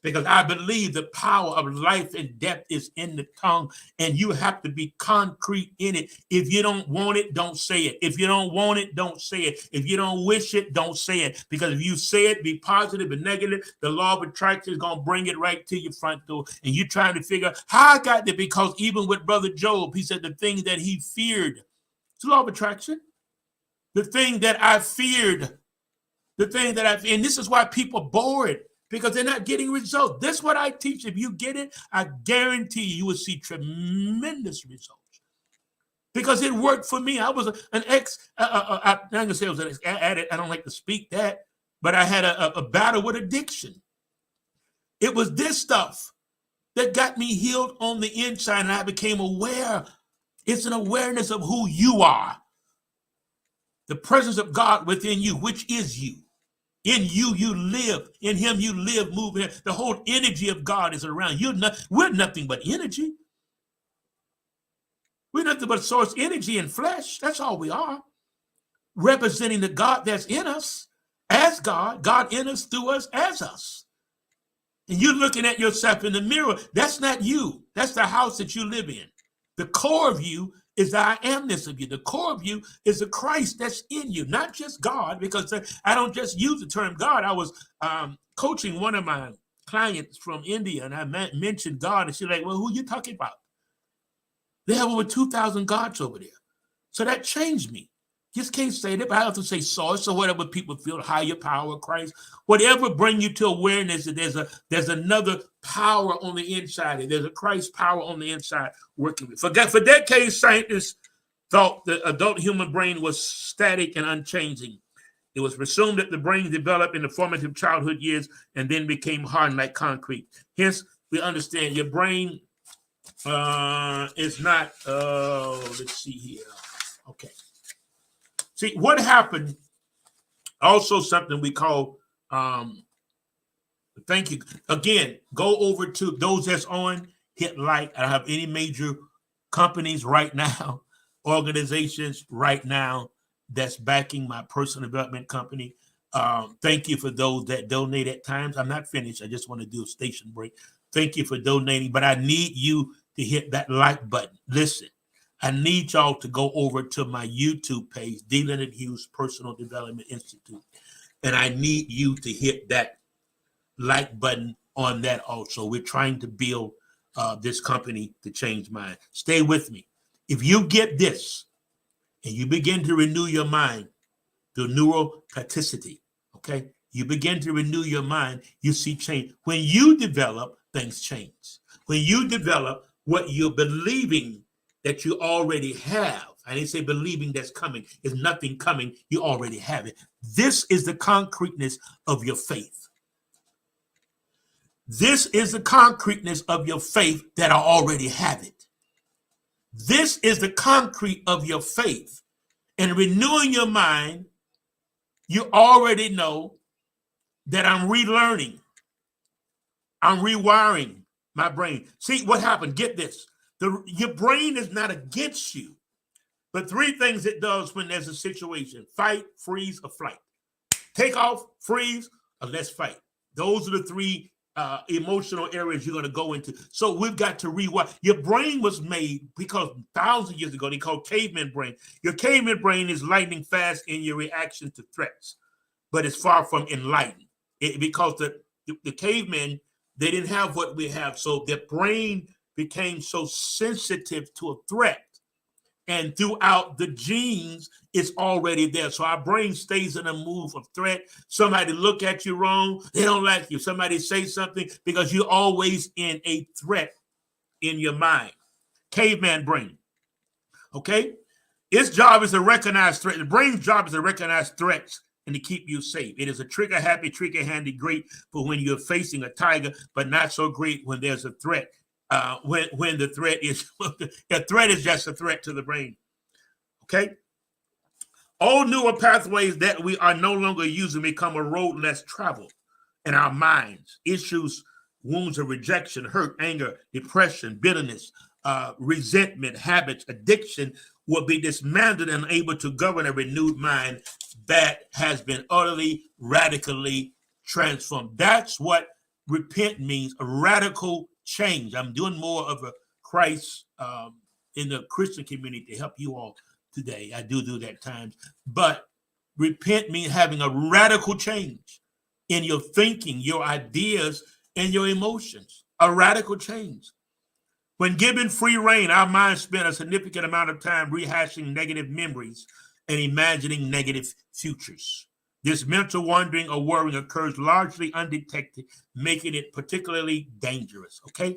because I believe the power of life and death is in the tongue, and you have to be concrete in it. If you don't want it, don't say it. If you don't want it, don't say it. If you don't wish it, don't say it. Because if you say it, be positive and negative, the law of attraction is going to bring it right to your front door. And you're trying to figure out how I got there, because even with Brother Job, he said the thing that he feared, it's the law of attraction. The thing that I feared, and this is why people are bored. Because they're not getting results. This is what I teach. If you get it, I guarantee you will see tremendous results. Because it worked for me. I was an I'm going to say I was an addict. I don't like to speak that. But I had a battle with addiction. It was this stuff that got me healed on the inside, and I became aware. It's an awareness of who you are. The presence of God within you, which is you. In you, you live. In him, you live, move. The whole energy of God is around you. We're nothing but energy. We're nothing but source energy and flesh. That's all we are. Representing the God that's in us as God. God in us, through us, as us. And you're looking at yourself in the mirror. That's not you. That's the house that you live in. The core of you is the I amness of you. The core of you is the Christ that's in you, not just God, because I don't just use the term God. I was coaching one of my clients from India, and I mentioned God, and she's like, well, who are you talking about? They have over 2,000 gods over there. So that changed me. Just can't say that, but I have to say source or whatever people feel, higher power, Christ, whatever bring you to awareness that there's another power on the inside. There's a Christ power on the inside working with. For decades, scientists thought the adult human brain was static and unchanging. It was presumed that the brain developed in the formative childhood years and then became hardened like concrete. Hence, we understand your brain is not, let's see here. Okay. See, what happened, also something we call, thank you. Again, go over to those that's on, hit like. I don't have any major companies right now, organizations right now that's backing my personal development company. Thank you for those that donate at times. I'm not finished. I just want to do a station break. Thank you for donating, but I need you to hit that like button. Listen. I need y'all to go over to my YouTube page, D. Leonard Hughes Personal Development Institute. And I need you to hit that like button on that also. We're trying to build this company to change mind. Stay with me. If you get this and you begin to renew your mind through neuroplasticity, okay? You begin to renew your mind, you see change. When you develop, things change. When you develop what you're believing that you already have. I didn't say believing that's coming. There's nothing coming. You already have it. This is the concreteness of your faith. This is the concreteness of your faith that I already have it. This is the concrete of your faith. And renewing your mind, you already know that I'm relearning. I'm rewiring my brain. See what happened? Get this. Your brain is not against you, but three things it does when there's a situation: fight, freeze, or flight. Take off, freeze, or let's fight. Those are the three emotional areas you're going to go into. So we've got to rewire. Your brain was made because thousands of years ago, they called caveman brain. Your caveman brain is lightning fast in your reaction to threats, but it's far from enlightened. Because the cavemen, they didn't have what we have. So their brain became so sensitive to a threat, and throughout the genes, it's already there. So our brain stays in a move of threat. Somebody look at you wrong, they don't like you. Somebody say something, because you're always in a threat in your mind. Caveman brain. Okay? Its job is to recognize threats. The brain's job is to recognize threats and to keep you safe. It is a trigger happy, trigger handy, great for when you're facing a tiger, but not so great when there's a threat. When the threat is the threat is just a threat to the brain. Okay. All neural pathways that we are no longer using become a road less traveled in our minds. Issues, wounds of rejection, hurt, anger, depression, bitterness, resentment, habits, addiction will be dismantled and able to govern a renewed mind that has been utterly, radically transformed. That's what repent means, a radical change. I'm doing more of a Christ in the Christian community to help you all today. I do that times. But repent means having a radical change in your thinking, your ideas, and your emotions. A radical change. When given free rein, our minds spend a significant amount of time rehashing negative memories and imagining negative futures. This mental wandering or worrying occurs largely undetected, making it particularly dangerous, okay?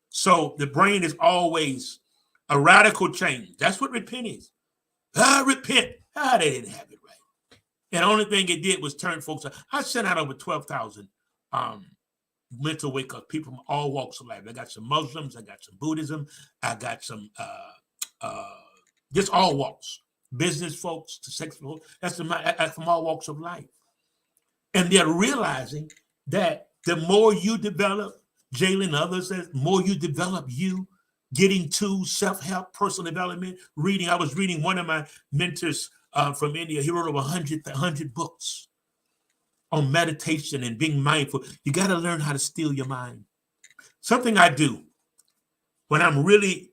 So the brain is always a radical change. That's what repent is. Repent. They didn't have it right. And the only thing it did was turn folks out. I sent out over 12,000 mental wake-up people from all walks of life. I got some Muslims. I got some Buddhism. I got some just all walks. Business folks to sex folks. That's from all walks of life. And they're realizing that the more you develop, Jalen, others says, more you develop you, getting to self-help, personal development, reading. I was reading one of my mentors from India. He wrote over 100 books on meditation and being mindful. You got to learn how to steal your mind. Something I do when I'm really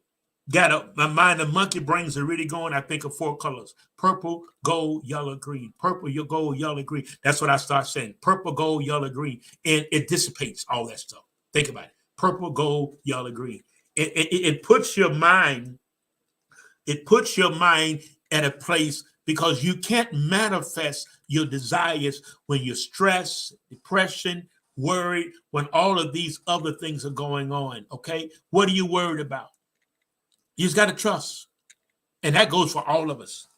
my mind, the monkey brains are really going. I think of four colors: purple, gold, yellow, green. Purple, your gold, yellow, green. That's what I start saying. Purple, gold, yellow, green. And it dissipates all that stuff. Think about it. Purple, gold, yellow, green. It puts your mind, it puts your mind at a place because you can't manifest your desires when you're stressed, depression, worried, when all of these other things are going on. Okay. What are you worried about? You just got to trust. And that goes for all of us.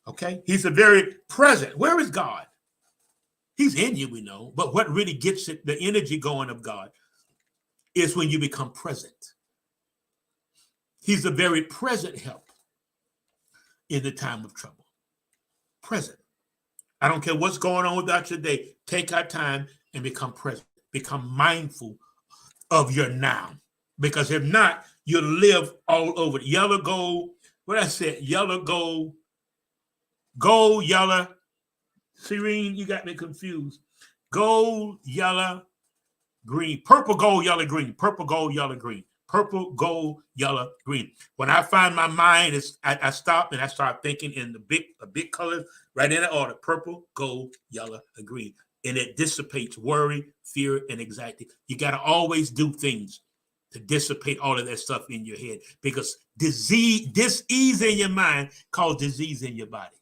Okay. He's a very present. Where is God? He's in you, we know. But what really gets it, the energy going of God, is when you become present. He's a very present help in the time of trouble. Present. I don't care what's going on without your day. Take our time and become present. Become mindful of your now. Because if not, you'll live all over. Yellow, gold. What I said, yellow, gold, gold, yellow. Serene, you got me confused. Gold, yellow, green. Purple, gold, yellow, green. Purple, gold, yellow, green. Purple, gold, yellow, green. When I find my mind, I stop and I start thinking in the big colors, right in the order: purple, gold, yellow, and green. And it dissipates worry, fear, and anxiety. You got to always do things to dissipate all of that stuff in your head, because dis-ease in your mind causes disease in your body.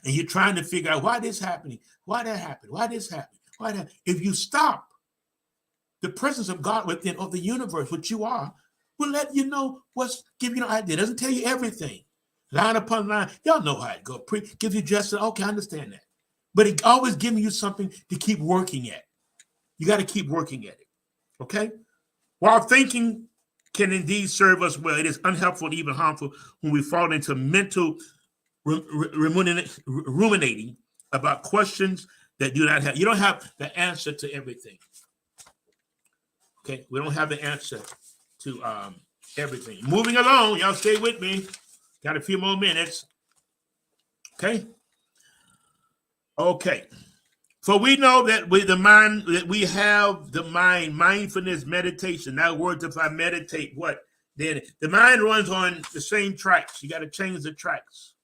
And you're trying to figure out why this happening, why that happened, why this happened, why that. If you stop, the presence of God within, of the universe, which you are, will let you know give you an idea. It doesn't tell you everything. Line upon line. Y'all know how it goes. Give you just, okay, I understand that. But it always giving you something to keep working at. You got to keep working at it. Okay? While thinking can indeed serve us well, it is unhelpful and even harmful when we fall into mental ruminating about questions that do not have. You don't have the answer to everything. Okay, we don't have the answer to everything. Moving along, y'all stay with me. Got a few more minutes. Okay. Okay. For we know that with the mind, that we have the mind, mindfulness, meditation. That word, if I meditate, what? Then the mind runs on the same tracks. You got to change the tracks.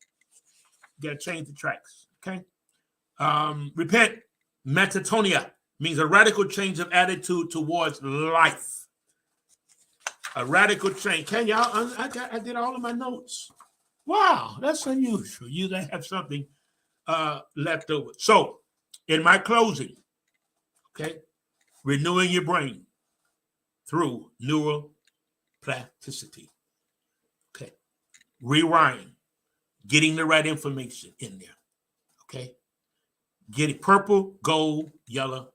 You got to change the tracks. Okay. Repent, metanoia, means a radical change of attitude towards life. A radical change. Can y'all? I did all of my notes. Wow, that's unusual. You have something left over. So, in my closing, okay, renewing your brain through neuroplasticity. Okay, rewiring, getting the right information in there. Okay, getting purple, gold, yellow.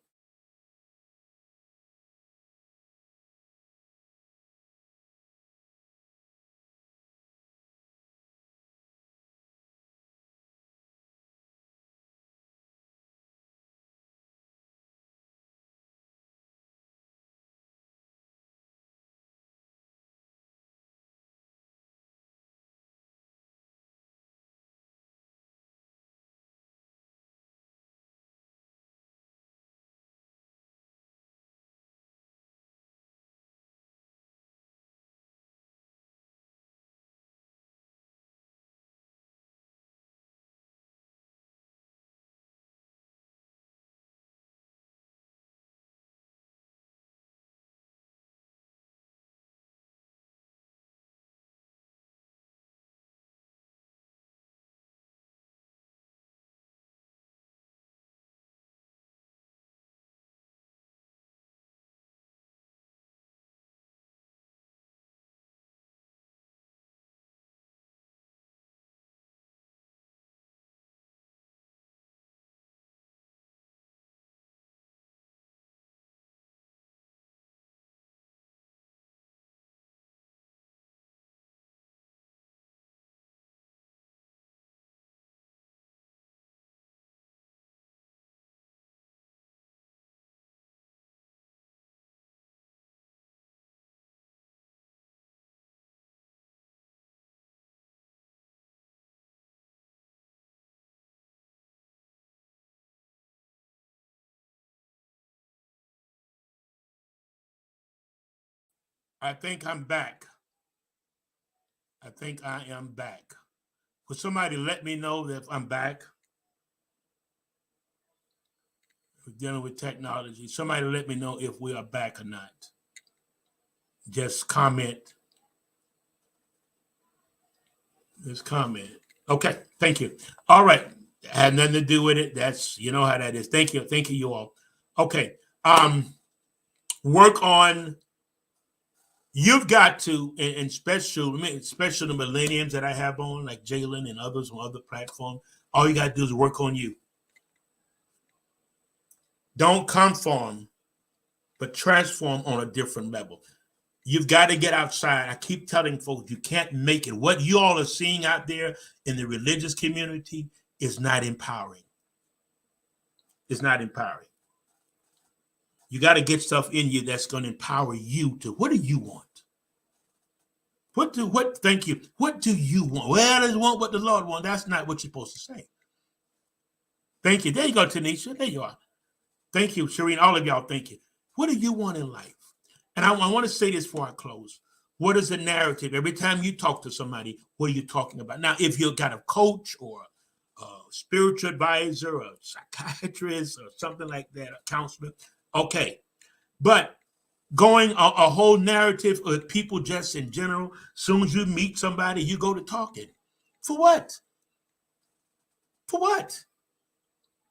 I think I'm back. I think I am back. Will somebody let me know that I'm back? We're dealing with technology. Somebody let me know if we are back or not. Just comment. Just comment. Okay, thank you. All right. Had nothing to do with it. That's, you know how that is. Thank you. Thank you all. Okay. Work on, you've got to, and especially the millenniums that I have on, like Jalen and others on other platforms, all you got to do is work on you. Don't conform, but transform on a different level. You've got to get outside. I keep telling folks, you can't make it. What you all are seeing out there in the religious community is not empowering. It's not empowering. You got to get stuff in you that's going to empower you to, what do you want? Thank you. What do you want? Well, I want what the Lord wants. That's not what you're supposed to say. Thank you. There you go, Tanisha. There you are. Thank you, Shireen. All of y'all, thank you. What do you want in life? And I want to say this before I close. What is the narrative? Every time you talk to somebody, what are you talking about? Now, if you've got a coach or a spiritual advisor, or a psychiatrist, or something like that, a counselor, okay. But going a whole narrative of people just in general, soon as you meet somebody, you go to talking. For what? For what?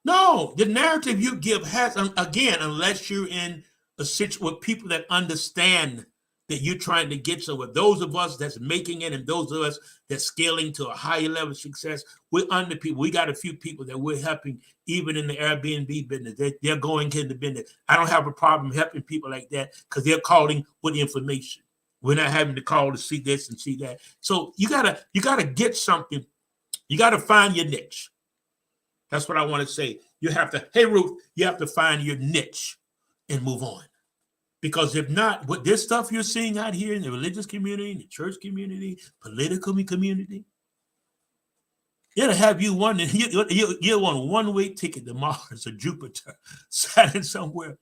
No, the narrative you give has, again, unless you're in a situation with people that understand that you're trying to get somewhere. Those of us that's making it and those of us that's scaling to a higher level of success, we're under people. We got a few people that we're helping, even in the Airbnb business. They're going into business. I don't have a problem helping people like that because they're calling with information. We're not having to call to see this and see that. So you gotta get something. You gotta find your niche. That's what I want to say. You have to, hey, Ruth, you have to find your niche and move on. Because if not, what this stuff you're seeing out here in the religious community, in the church community, political community, it'll have you wondering, you want a one-way ticket to Mars or Jupiter, Saturn somewhere.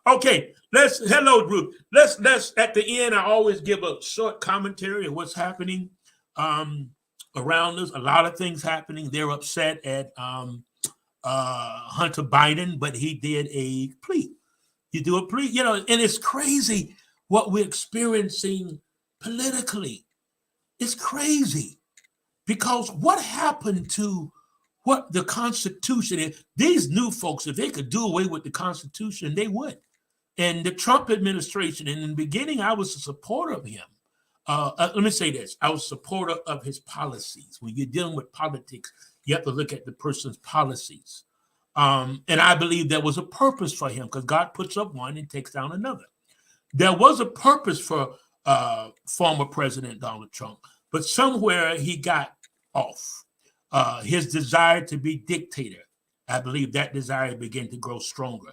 Okay, hello, Ruth. Let's, at the end, I always give a short commentary of what's happening around us. A lot of things happening. They're upset at Hunter Biden, but he did a plea. You do a plea, and it's crazy what we're experiencing politically. It's crazy because what happened to what the Constitution is? These new folks, if they could do away with the Constitution, they would. And the Trump administration, in the beginning, I was a supporter of him. Let me say this. I was a supporter of his policies. When you're dealing with politics, you have to look at the person's policies. And I believe there was a purpose for him because God puts up one and takes down another. There was a purpose for former President Donald Trump, but somewhere he got off. His desire to be dictator, I believe that desire began to grow stronger.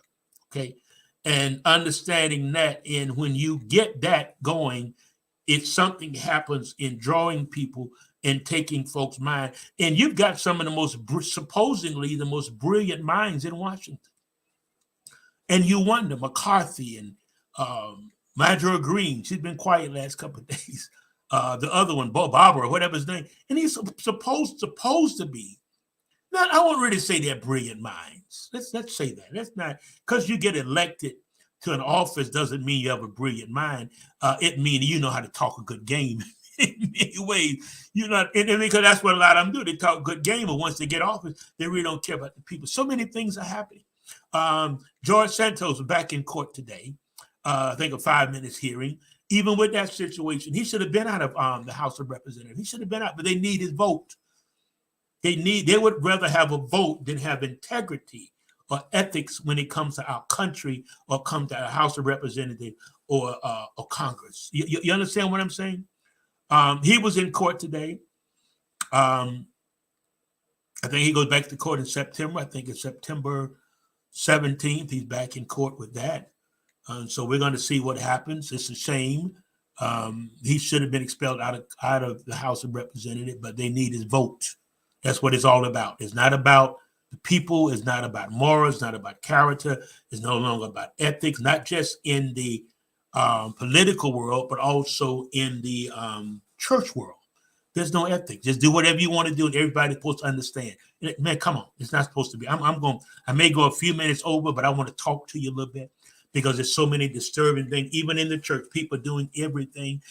Okay. And understanding that, and when you get that going, if something happens in drawing people and taking folks' mind, and you've got some of the supposedly the most brilliant minds in Washington. And you wonder, McCarthy and Marjorie Green, she's been quiet last couple of days. The other one, Barbara, whatever his name, and he's supposed to be. Now, I won't really say they're brilliant minds. Let's say that. That's not because you get elected to an office doesn't mean you have a brilliant mind. It means you know how to talk a good game. In many ways, and because that's what a lot of them do. They talk good game, but once they get office, they really don't care about the people. So many things are happening. George Santos was back in court today. I think a 5 minutes hearing. Even with that situation, he should have been out of the House of Representatives. He should have been out, but they need his vote. They would rather have a vote than have integrity or ethics when it comes to our country or come to our House of Representatives or Congress. You understand what I'm saying? He was in court today. I think he goes back to court in September. I think it's September 17th. He's back in court with that. So we're going to see what happens. It's a shame. He should have been expelled out of the House of Representatives, but they need his vote. That's what it's all about. It's not about the people. It's not about morals. It's not about character. It's no longer about ethics, not just in the political world, but also in the church world. There's no ethics. Just do whatever you want to do, and everybody's supposed to understand. Man, come on. It's not supposed to be. I may go a few minutes over, but I want to talk to you a little bit because there's so many disturbing things, even in the church. People doing everything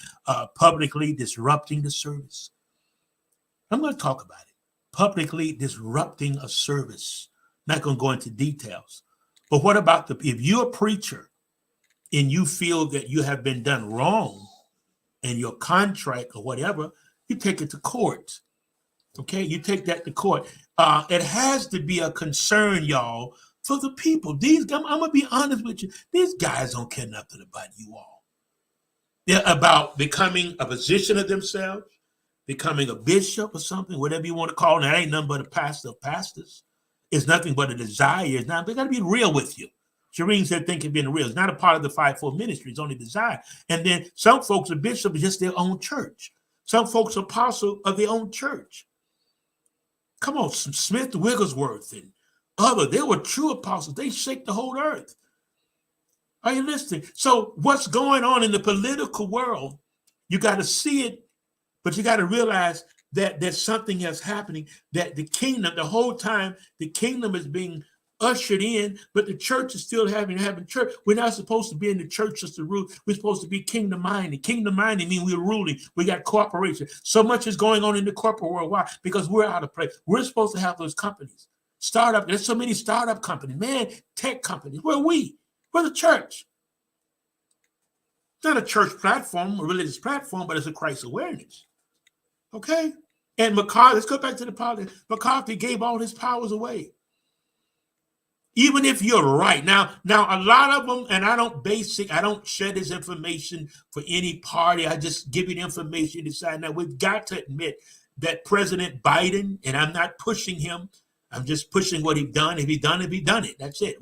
publicly, disrupting the service. I'm going to talk about it. Publicly disrupting a service. Not going to go into details. But what about if you're a preacher and you feel that you have been done wrong in your contract or whatever, you take it to court. Okay, you take that to court. It has to be a concern, y'all, for the people. I'm going to be honest with you. These guys don't care nothing about you all. They're about becoming a position of themselves, becoming a bishop or something, whatever you want to call it. That ain't nothing but a pastor of pastors. It's nothing but a desire. It's not. They got to be real with you. Shireen said, think of being real. It's not a part of the fivefold ministry. It's only desire. And then some folks are bishops of just their own church. Some folks are apostles of their own church. Come on, Smith Wigglesworth and others. They were true apostles. They shake the whole earth. Are you listening? So what's going on in the political world, you got to see it, but you got to realize that there's something else happening, that the kingdom, the whole time, the kingdom is being ushered in, but the church is still having church. We're not supposed to be in the church just to rule. We're supposed to be kingdom minded. Kingdom minded means we're ruling. We got cooperation. So much is going on in the corporate world. Why? Because we're out of place. We're supposed to have those companies. Startup. There's so many startup companies, man, tech companies. Where are we? We're the church. It's not a church platform, a religious platform, but it's a Christ awareness. Okay? And McCarthy, let's go back to the politics. McCarthy gave all his powers away. Even if you're right. Now, a lot of them, and I don't share this information for any party. I just give you the information you decide. Now, we've got to admit that President Biden, and I'm not pushing him, I'm just pushing what he's done. If he done it, he done it. That's it.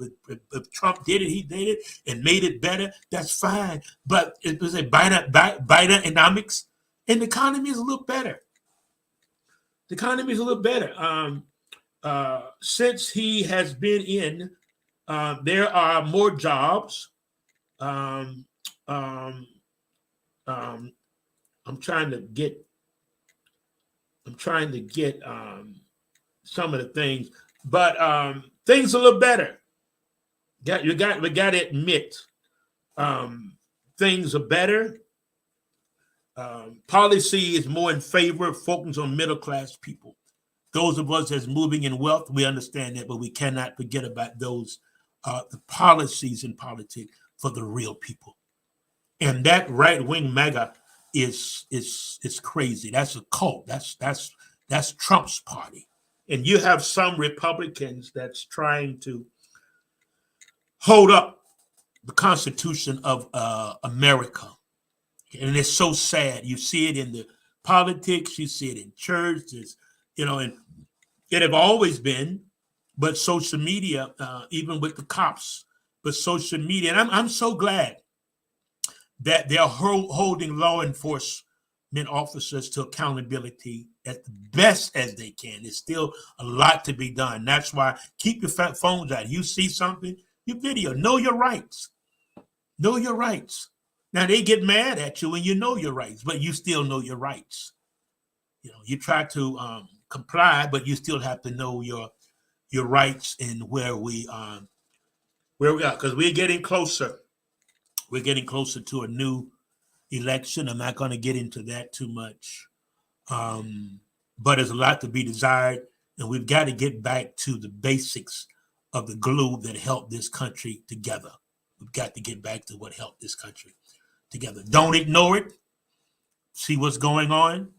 If Trump did it, he did it and made it better. That's fine. But it was a Bidenomics, and the economy is a little better. The economy is a little better. Since he has been in, there are more jobs. I'm trying to get some of the things, but things are a little better. We got to admit, things are better. Policy is more in favor of focus on middle class people. Those of us that's moving in wealth, we understand that, but we cannot forget about those the policies in politics for the real people. And that right-wing MAGA is crazy. That's a cult. That's Trump's party. And you have some Republicans that's trying to hold up the Constitution of America. And it's so sad. You see it in the politics, you see it in church, and it have always been, but social media, even with the cops, but social media, and I'm so glad that they're holding law enforcement officers to accountability as best as they can. There's still a lot to be done. That's why keep your phones out. You see something, you video. Know your rights. Know your rights. Now, they get mad at you when you know your rights, but you still know your rights. You try to comply, but you still have to know your rights and where we are, because we're getting closer. We're getting closer to a new election. I'm not going to get into that too much, but there's a lot to be desired, and we've got to get back to the basics of the glue that held this country together. We've got to get back to what held this country together. Don't ignore it. See what's going on.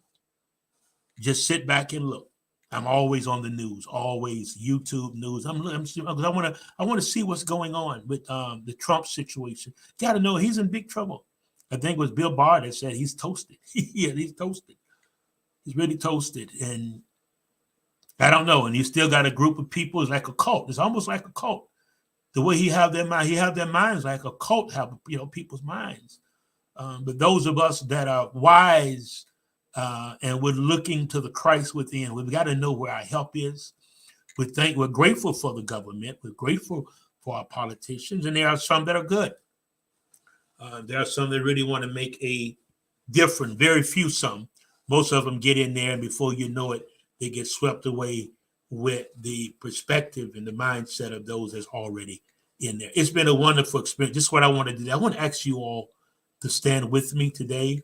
Just sit back and look. I'm always on the news, always YouTube news. I want to see what's going on with the Trump situation. Got to know he's in big trouble. I think it was Bill Barr that said he's toasted. Yeah, he's toasted. He's really toasted, and I don't know. And you still got a group of people. It's like a cult. It's almost like a cult. The way he have their minds like a cult have people's minds. But those of us that are wise. And we're looking to the Christ within. We've got to know where our help is. We're grateful for the government. We're grateful for our politicians, and there are some that are good. There are some that really want to make a difference. Very few some Most of them get in there, and before you know it, they get swept away with the perspective and the mindset of those that's already in there. It's been a wonderful experience. This is what I want to do. I want to ask you all to stand with me today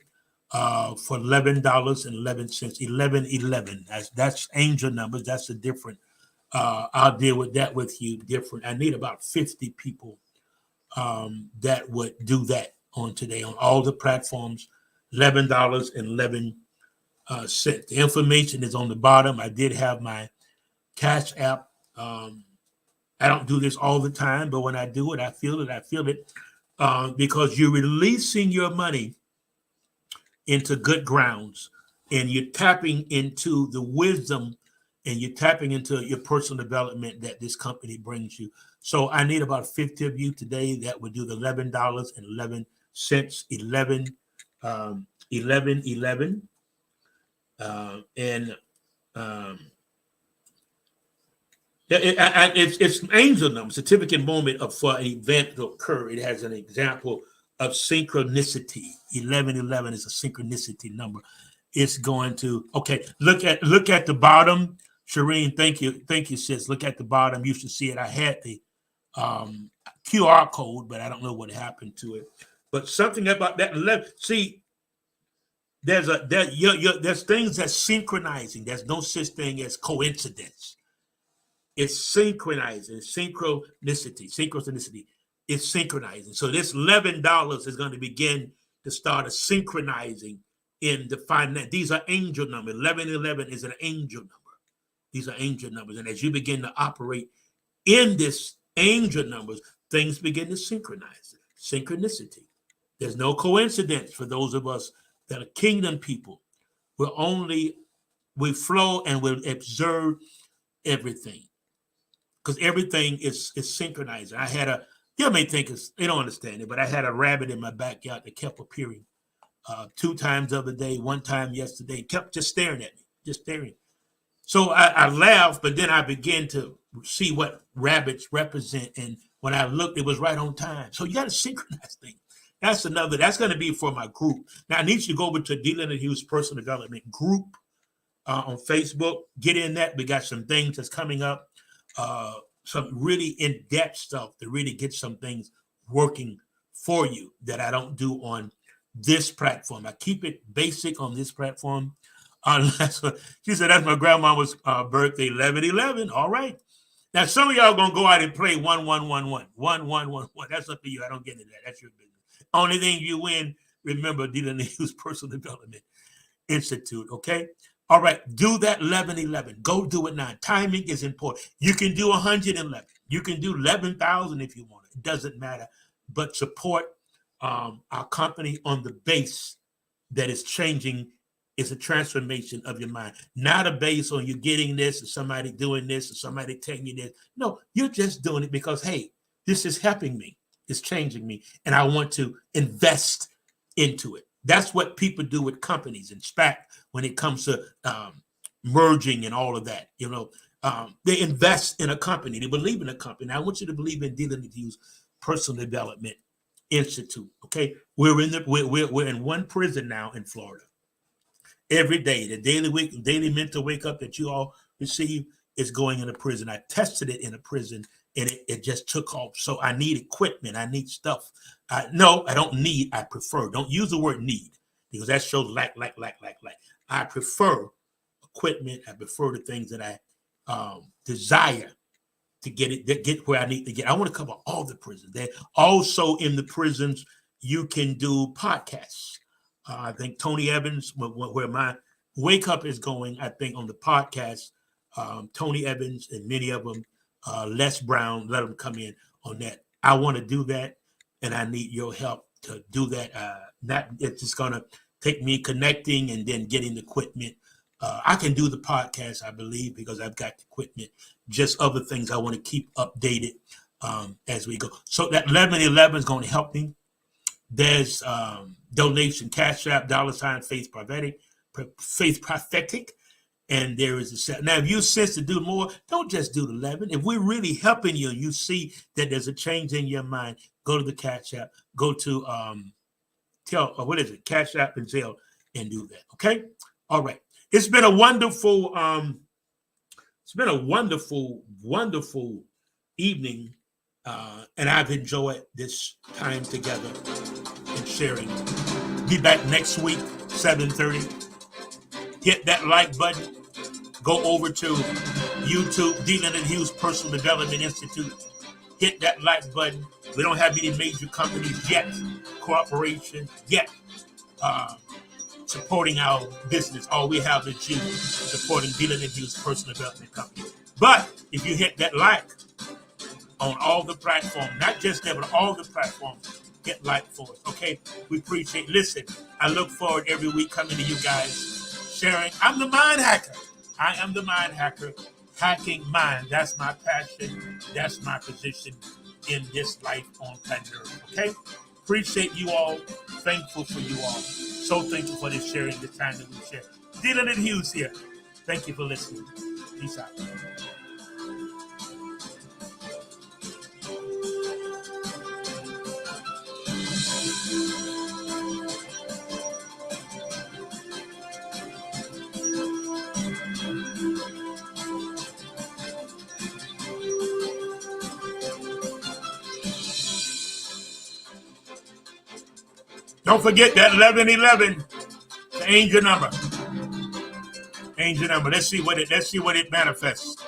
for $11.11. 1111. That's angel numbers. That's a different. I'll deal with that with you different. I need about 50 people that would do that on today on all the platforms. $11.11. The information is on the bottom. I did have my Cash App. I don't do this all the time, but when I do it, I feel it. I feel it because you're releasing your money into good grounds, and you're tapping into the wisdom, and you're tapping into your personal development that this company brings you. So I need about 50 of you today that would do the $11.11, 11, 11, and it's angel number, certificate moment of for an event to occur. It has an example of synchronicity. 1111 is a synchronicity number. It's going to look at the bottom. Shireen, thank you, sis. Look at the bottom. You should see it. I had the QR code, but I don't know what happened to it. But something about that 11. See, there's things that's synchronizing. There's no such thing as coincidence. It's synchronizing, synchronicity. It's synchronizing. So this $11 is going to begin to start a synchronizing in the finance. These are angel numbers. 1111 is an angel number. These are angel numbers. And as you begin to operate in this angel numbers, things begin to synchronize. Synchronicity. There's no coincidence for those of us that are kingdom people. We flow and we observe everything. Because everything is synchronized. You may think they don't understand it, but I had a rabbit in my backyard that kept appearing 2 times the other day, 1 time yesterday, kept just staring at me, just staring. So I laughed, but then I began to see what rabbits represent. And when I looked, it was right on time. So you got to synchronize things. That's going to be for my group. Now I need you to go over to Dylan and Hughes Personal Development Group on Facebook. Get in that. We got some things that's coming up. Some really in-depth stuff to really get some things working for you that I don't do on this platform. I keep it basic on this platform. She said that's my grandma's birthday, 11/11. All right. Now some of y'all gonna go out and play 1111. 1111. That's up to you. I don't get into that. That's your business. Only thing you win, remember, Dylan Hughes Personal Development Institute. Okay. All right, do that 1111. Go do it now. Timing is important. You can do 111. You can do 11,000 if you want. It doesn't matter. But support our company on the base that is changing. Is a transformation of your mind, not a base on you getting this or somebody doing this or somebody telling you this. No, you're just doing it because, hey, this is helping me. It's changing me. And I want to invest into it. That's what people do with companies and SPAC when it comes to merging and all of that. They invest in a company. They believe in a company. I want you to believe in Dylan Hughes Personal Development Institute. Okay, we're in one prison now in Florida. Every day, the daily mental wake up that you all receive is going in a prison. I tested it in a prison and it just took off. So I need equipment. I need stuff. No, I don't need. I prefer. Don't use the word need because that shows lack. I prefer equipment. I prefer the things that I desire to get where I need to get. I want to cover all the prisons. They also in the prisons you can do podcasts. I think Tony Evans, where my wake up is going, I think on the podcast, Tony Evans and many of them, Les Brown, let them come in on that. I want to do that, and I need your help to do that. It's just going to take me connecting and then getting the equipment. I can do the podcast, I believe, because I've got the equipment. Just other things I want to keep updated as we go. So that 1111 is going to help me. There's donation, Cash App, $, Faith Prophetic, and there is a set. Now, if you sense to do more, don't just do the 11. If we're really helping you and you see that there's a change in your mind, go to the Cash App, go to Cash App and Zelle and do that. Okay? All right. It's been a wonderful, wonderful evening. And I've enjoyed this time together and sharing. Be back next week, 7:30. Hit that like button. Go over to YouTube, Dealing and Hughes Personal Development Institute. Hit that like button. We don't have any major companies yet, cooperation yet, supporting our business. All we have is you supporting Dealing and Hughes Personal Development Company. But if you hit that like on all the platforms, not just there, but all the platforms, hit like for us. Okay, we appreciate. Listen, I look forward every week coming to you guys, sharing. I'm the mind hacker. I am the mind hacker, hacking mind. That's my passion. That's my position in this life on planet Earth. Okay, appreciate you all. Thankful for you all. So thankful for this sharing, the time that we share. Dylan and Hughes here. Thank you for listening. Peace out. Don't forget that 1111, the angel number. Angel number. Let's see what it manifests.